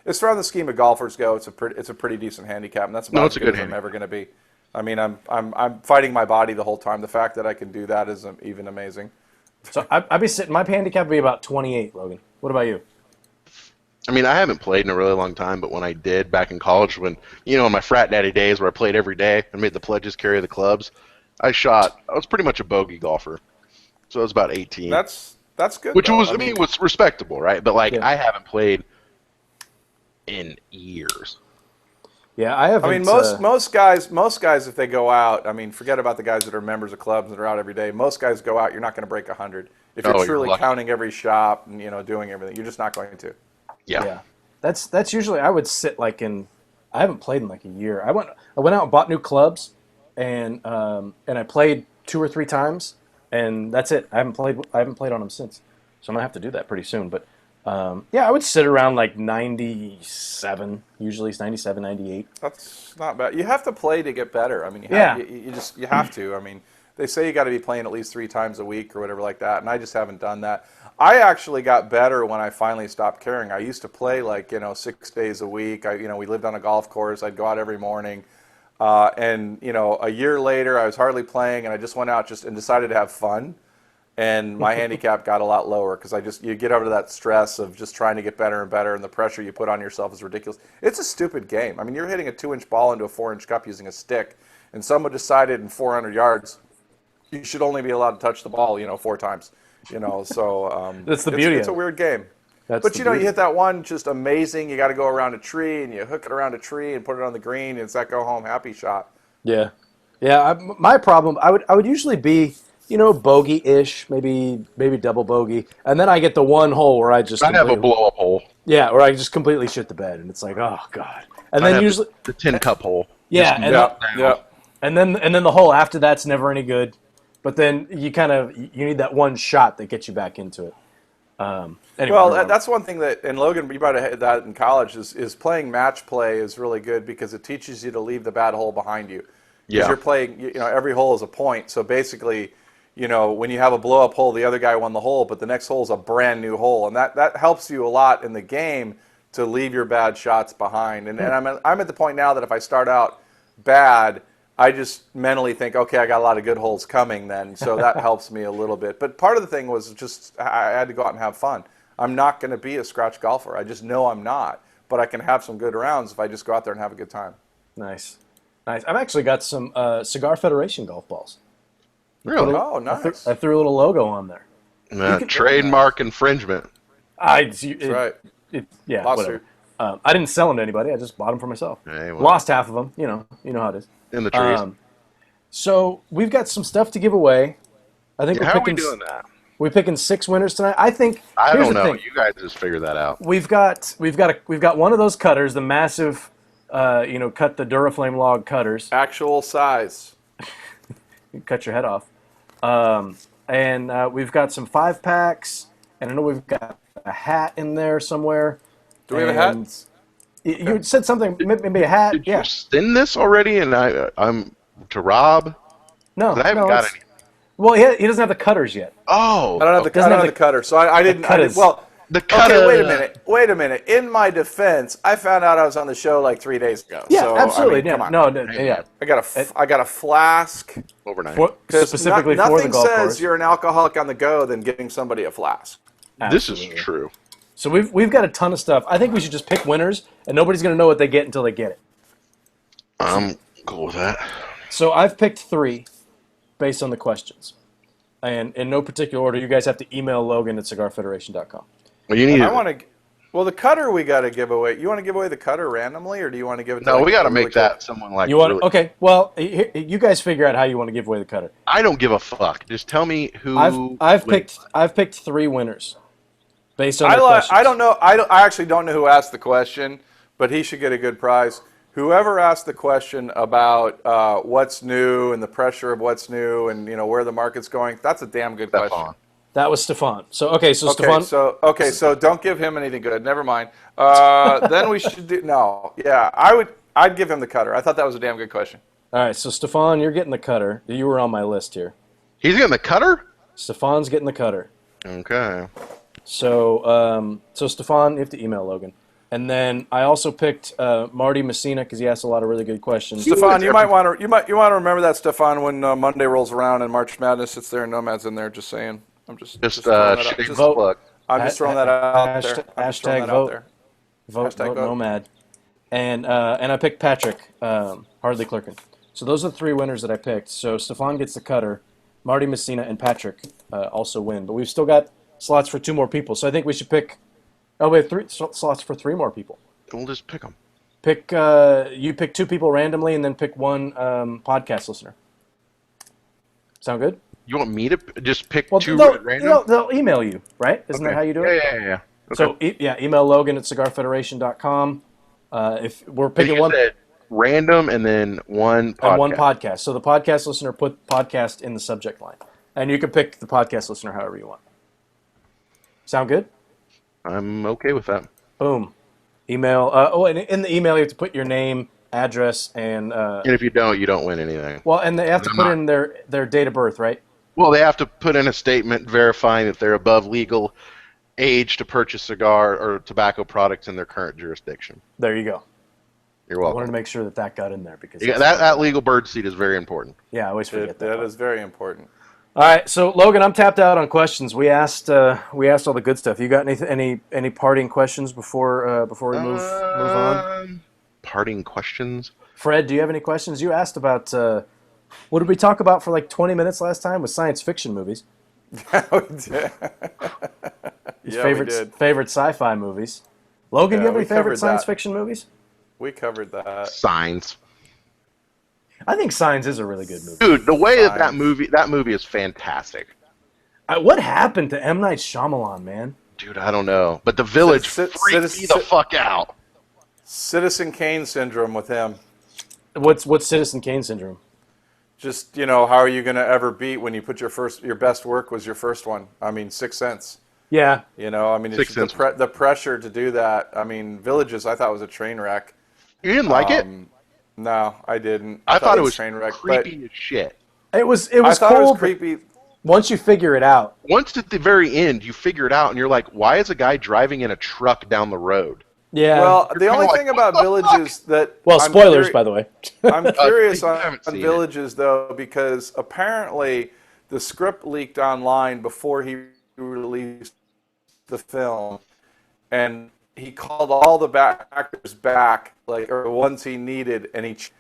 as far as the scheme of golfers go, it's a pretty decent handicap, and that's about as good as I'm ever going to be. I mean, I'm fighting my body the whole time. The fact that I can do that is even amazing. So I'd be sitting. My handicap would be about 28, Logan. What about you? I mean, I haven't played in a really long time, but when I did back in college, when, you know, in my frat daddy days where I played every day and made the pledges carry the clubs, I was pretty much a bogey golfer. So I was about 18. That's good. Which was, I mean, was respectable, right? But, like, I haven't played in years. Yeah, I haven't. I mean, most guys, if they go out, I mean, forget about the guys that are members of clubs that are out every day. Most guys go out, you're not going to break 100 if you're truly counting every shot and doing everything. You're just not going to. Yeah. That's usually I would sit like in. I haven't played in like a year. I went out and bought new clubs, and I played 2 or 3 times, and that's it. I haven't played on them since. So I'm gonna have to do that pretty soon. But yeah, I would sit around like 97. Usually it's 97, 98. That's not bad. You have to play to get better. I mean, you have to. I mean, they say you got to be playing at least 3 times a week or whatever like that, and I just haven't done that. I actually got better when I finally stopped caring. I used to play like 6 days a week. We lived on a golf course. I'd go out every morning, and a year later I was hardly playing, and I just went out and decided to have fun. And my handicap got a lot lower because you get over that stress of just trying to get better and better, and the pressure you put on yourself is ridiculous. It's a stupid game. I mean, you're hitting a 2-inch ball into a 4-inch cup using a stick, and someone decided in 400 yards you should only be allowed to touch the ball, 4 times. So that's the beauty. It's a weird game. But you hit that one just amazing. You got to go around a tree and you hook it around a tree and put it on the green, and it's that go home happy shot. Yeah. My problem, I would usually be bogey-ish, maybe double bogey, and then I get the one hole where I have a blow-up hole. Yeah, where I just completely shit the bed, and it's like, oh god. And then usually the 10-cup hole. Yeah, and then the hole after that's never any good. But then you need that one shot that gets you back into it. Anyway, that's one thing that, and Logan, you might have had that in college, is playing match play is really good because it teaches you to leave the bad hole behind you. Because you're playing, every hole is a point. So basically, when you have a blow-up hole, the other guy won the hole, but the next hole is a brand new hole, and that helps you a lot in the game to leave your bad shots behind. And I'm at the point now that if I start out bad, I just mentally think, okay, I got a lot of good holes coming then, so that helps me a little bit. But part of the thing was just I had to go out and have fun. I'm not going to be a scratch golfer. I just know I'm not, but I can have some good rounds if I just go out there and have a good time. Nice. I've actually got some Cigar Federation golf balls. Really? Oh, nice. I threw a little logo on there. Trademark infringement. That's right. Yeah, Lawsuit. whatever. I didn't sell them to anybody. I just bought them for myself. Hey, well. Lost half of them. You know how it is. In the trees. So we've got some stuff to give away. I think how are we doing that? We're picking 6 winners tonight. I think. I don't know. You guys just figure that out. We've got one of those cutters, the massive, cut the Duraflame log cutters. Actual size. You cut your head off. And we've got some 5-packs, and I know we've got a hat in there somewhere. Do we have a hat? You said something, maybe a hat. Did you send this already? And I'm to Rob. No, I haven't got any. Well, he doesn't have the cutters yet. Oh, I don't have the cutter, so I didn't. The cutter. Okay, wait a minute. In my defense, I found out I was on the show like 3 days ago. Yeah, so, absolutely. Come on. No, yeah. I got a flask overnight. Specifically for the golf course. Nothing says you're an alcoholic on the go than getting somebody a flask. Absolutely. This is true. So we've got a ton of stuff. I think we should just pick winners, and nobody's going to know what they get until they get it. I'm cool with that. So I've picked 3 based on the questions. And in no particular order, you guys have to email Logan at cigarfederation.com. Well, you need Well, the cutter we got to give away. You want to give away the cutter randomly, or do you want to give it to we got to make that someone like you want. Really... Okay, well, you guys figure out how you want to give away the cutter. I don't give a fuck. Just tell me who. I've picked 3 winners based on the questions. I don't know. I actually don't know who asked the question, but he should get a good prize. Whoever asked the question about what's new and the pressure of what's new and where the market's going, that's a damn good question. That was Stefan. Stefan. So don't give him anything good. Never mind. Then we should do I'd give him the cutter. I thought that was a damn good question. All right, so Stefan, you're getting the cutter. You were on my list here. He's getting the cutter? Stefan's getting the cutter. Okay. So Stefan, you have to email Logan. And then I also picked Marty Messina because he asked a lot of really good questions. Stefan, you might want to remember that, Stefan, when Monday rolls around and March Madness sits there and Nomad's in there. Just saying. I'm just throwing that out. Vote. I'm just throwing that out there. Hashtag vote. Vote Nomad. And I picked Patrick Hardley Clerkin. So those are the 3 winners that I picked. So Stefan gets the cutter, Marty Messina and Patrick also win. But we've still got slots for 2 more people. So I think we should pick. Oh, we have 3 slots for 3 more people. We'll just pick them. You pick two people randomly, and then pick one podcast listener. Sound good? You want me to just pick Well, two at random? they'll email you, right? Isn't that how you do it? Yeah. Okay. So email Logan at cigarfederation.com. If we're picking one. Said random and then one podcast. And one podcast. So the podcast listener put podcast in the subject line. And you can pick the podcast listener however you want. Sound good? I'm okay with that. Boom. Email. And in the email you have to put your name, address, and... and if you don't win anything. Well, and they have to put in their date of birth, right? Well, they have to put in a statement verifying that they're above legal age to purchase cigar or tobacco products in their current jurisdiction. There you go. You're welcome. I wanted to make sure that got in there because that legal bird seat is very important. Yeah, I always forget that. That is very important. All right, so Logan, I'm tapped out on questions. We asked all the good stuff. You got any parting questions before we move on? Parting questions. Fred, do you have any questions? You asked about what did we talk about for like 20 minutes last time with science fiction movies? We did. Favorite sci-fi movies. Logan, do you have any favorite science fiction movies? We covered that. Signs. I think Signs is a really good movie. Dude, the way that movie is fantastic. What happened to M. Night Shyamalan, man? Dude, I don't know. But The Village freaked me the fuck out. Citizen Kane syndrome with him. What's Citizen Kane syndrome? Just, how are you going to ever beat when you put your best work was your first one? I mean, Sixth Sense. Yeah. It's the pressure to do that. I mean, Villages I thought was a train wreck. You didn't like it? No, I didn't. I thought it was train wreck, creepy as shit. It was I thought cool, it was creepy. Once you figure it out. Once at the very end, you figure it out, and you're like, why is a guy driving in a truck down the road? Yeah. Well, the only thing about Villages that... Well, spoilers, by the way. I'm curious on Villages, though, because apparently the script leaked online before he released the film, and he called all the actors back, or ones he needed, and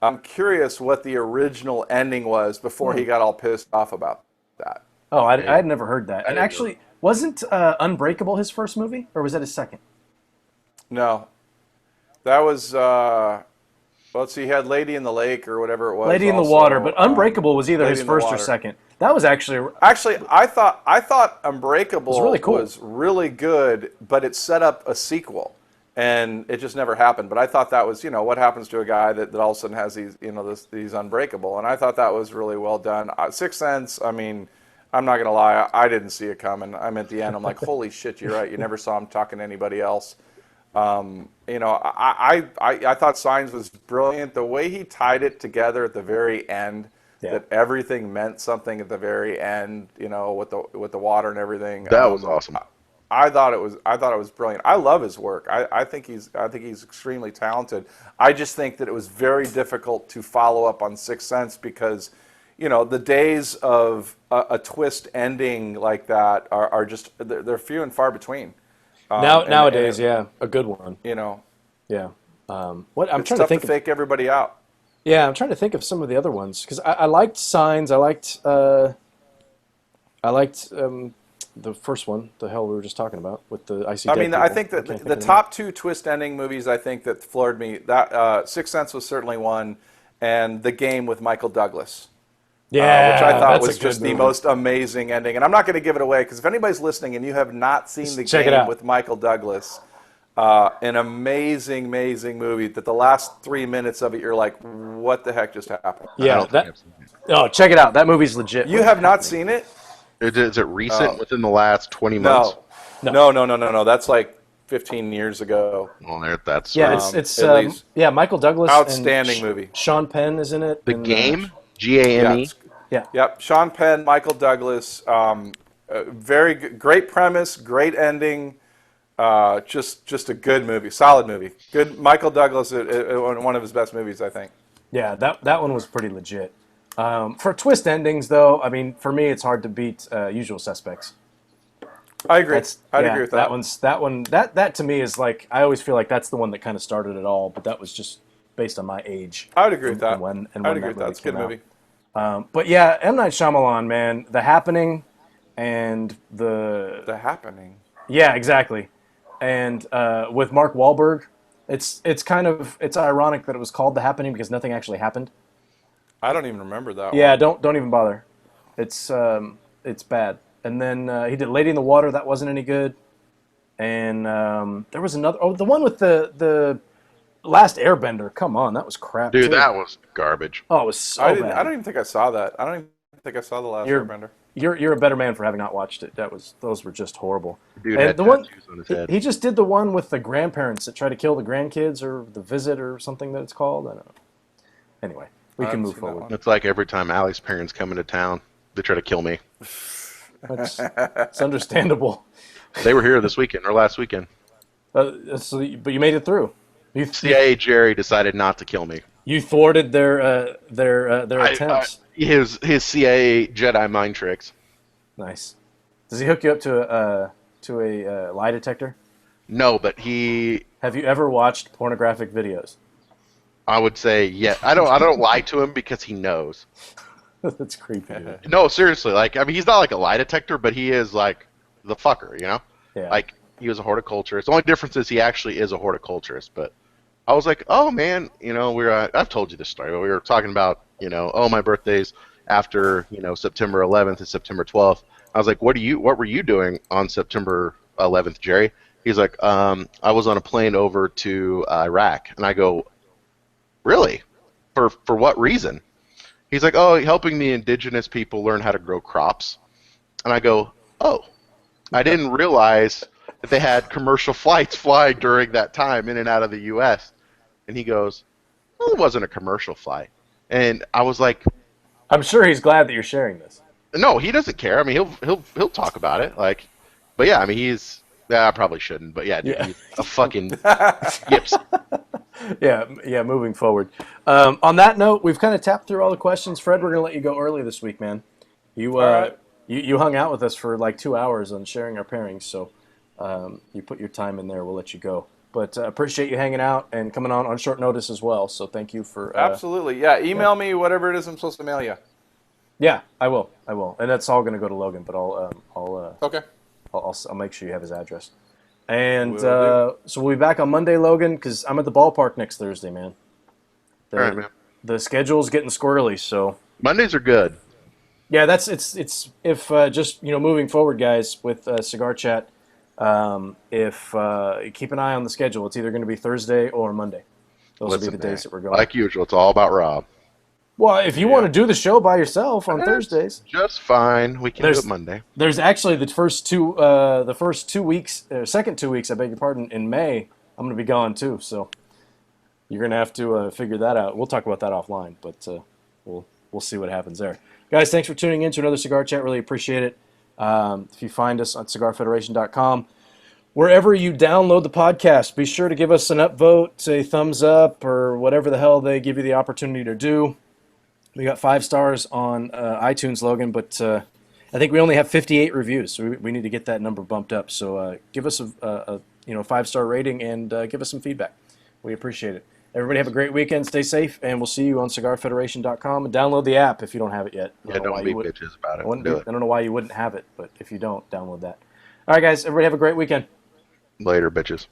I'm curious what the original ending was before he got all pissed off about that. Oh, I had never heard that. And actually, wasn't Unbreakable his first movie, or was that his second? No. That was, let's see, he had Lady in the Lake or whatever it was. Lady in the Water, but Unbreakable was either his first or second. That was actually... Actually, I thought Unbreakable was really cool. Was really good, but it set up a sequel, and it just never happened. But I thought that was, what happens to a guy that all of a sudden has these, these Unbreakable, and I thought that was really well done. Sixth Sense, I mean, I'm not going to lie, I didn't see it coming. I'm at the end, I'm like, holy shit, you're right. You never saw him talking to anybody else. I thought Signs was brilliant. The way he tied it together at the very end, that everything meant something at the very end, with the water and everything. That was awesome. I thought it was brilliant. I love his work. I think he's extremely talented. I just think that it was very difficult to follow up on Sixth Sense because, the days of a twist ending like that are just they're few and far between. Nowadays, a good one. Yeah. What I'm trying to think to fake everybody out. Yeah, I'm trying to think of some of the other ones because I liked Signs. I liked the first one. The hell we were just talking about with the icy. I think that the top two twist ending movies I think that floored me. That Sixth Sense was certainly one, and The Game with Michael Douglas. Yeah, which I thought was just the most amazing ending. And I'm not going to give it away because if anybody's listening and you have not seen The Game with Michael Douglas, an amazing, amazing movie that the last 3 minutes of it, you're like, what the heck just happened? Yeah. Check it out. That movie's legit. You have not seen it? Is it recent within the last 20 months? No. That's like 15 years ago. Well, that's... it's Michael Douglas. Outstanding movie. Sean Penn is in it. The Game? Game? Yeah. Yep. Sean Penn, Michael Douglas. Very good, great premise, great ending. Just a good movie, solid movie. Good. Michael Douglas, one of his best movies, I think. Yeah, that one was pretty legit. For twist endings, though, I mean, for me, it's hard to beat Usual Suspects. I agree. I'd agree with that. That to me is like I always feel like that's the one that kind of started it all, but that was just based on my age. I would agree with that. I'd agree with that. It's a good movie. But yeah, M. Night Shyamalan, man, The Happening and The Happening. Yeah, exactly. And with Mark Wahlberg It's kind of it's ironic that it was called The Happening because nothing actually happened. I don't even remember that Yeah, one. don't even bother. It's bad. And then he did Lady in the Water. That wasn't any good. And there was another. Oh, the one with the Last Airbender. Come on, that was crap Dude, too. that was garbage. Oh, it was so I bad. don't even think I saw that. I don't even think I saw the last You're Airbender. you're a better man for having not watched it. Those were just horrible. Dude And had the one tattoos on his head. he just did the one with the grandparents that try to kill the grandkids or the visit or something that it's called. I don't know. Anyway, we I can haven't move seen that forward. one. It's like every time Allie's parents come into town, they try to kill me. It's understandable. They were here this weekend or last weekend. But you made it through. CIA Jerry decided not to kill me. You thwarted their attempts. His CIA Jedi mind tricks. Nice. Does he hook you up to a lie detector? No, but he. Have you ever watched pornographic videos? I would say yeah. I don't lie to him because he knows. That's creepy. Dude. No, seriously. Like, I mean, he's not like a lie detector, but he is like the fucker, you know? Yeah. Like, he was a horticulturist. The only difference is he actually is a horticulturist. But I was like, oh man, you know, I've told you this story. But we were talking about, you know, oh, my birthday's after, you know, September 11th and September 12th. I was like, what were you doing on September 11th, Jerry? He's like, I was on a plane over to Iraq. And I go, really? For what reason? He's like, oh, helping the indigenous people learn how to grow crops. And I go, oh, I didn't realize that they had commercial flights flying during that time in and out of the U.S. And he goes, well, it wasn't a commercial flight. And I was like, I'm sure he's glad that you're sharing this. no, he doesn't care. I mean, he'll talk about it. Like, but yeah, I mean, I probably shouldn't. But yeah, dude, Yeah. he's a fucking yips. Yeah. Moving forward. On that note, we've kind of tapped through all the questions. Fred, we're gonna let you go early this week, man. You right. you hung out with us for like 2 hours on sharing our pairings, so you put your time in there. We'll let you go. But appreciate you hanging out and coming on short notice as well. So thank you for Absolutely. Yeah. Email me whatever it is I'm supposed to mail you. Yeah, I will, and that's all going to go to Logan. But Okay. I'll make sure you have his address. And Will so we'll be back on Monday, Logan, because I'm at the ballpark next Thursday, man. All right, man. The schedule's getting squirrely, so Mondays are good. yeah, it's if just moving forward, guys, with Cigar Chat, if you keep an eye on the schedule, it's either going to be Thursday or Monday. Those will be the days that we're going. Like usual, it's all about Rob. Well, if you want to do the show by yourself on Thursdays, just fine. We can do it Monday. There's actually the first 2 weeks, second 2 weeks, I beg your pardon, in May, I'm going to be gone too. So you're going to have to figure that out. We'll talk about that offline, but we'll see what happens there. Guys, thanks for tuning in to another Cigar Chat. Really appreciate it. If you find us on CigarFederation.com, wherever you download the podcast, be sure to give us an upvote, a thumbs up, or whatever the hell they give you the opportunity to do. We got 5 stars on iTunes, Logan, but I think we only have 58 reviews, so we need to get that number bumped up. So give us a 5-star rating and give us some feedback. We appreciate it. Everybody have a great weekend. Stay safe, and we'll see you on CigarFederation.com. And download the app if you don't have it yet. Yeah, don't be bitches about it. I don't know why you wouldn't have it, but if you don't, download that. All right, guys. Everybody have a great weekend. Later, bitches.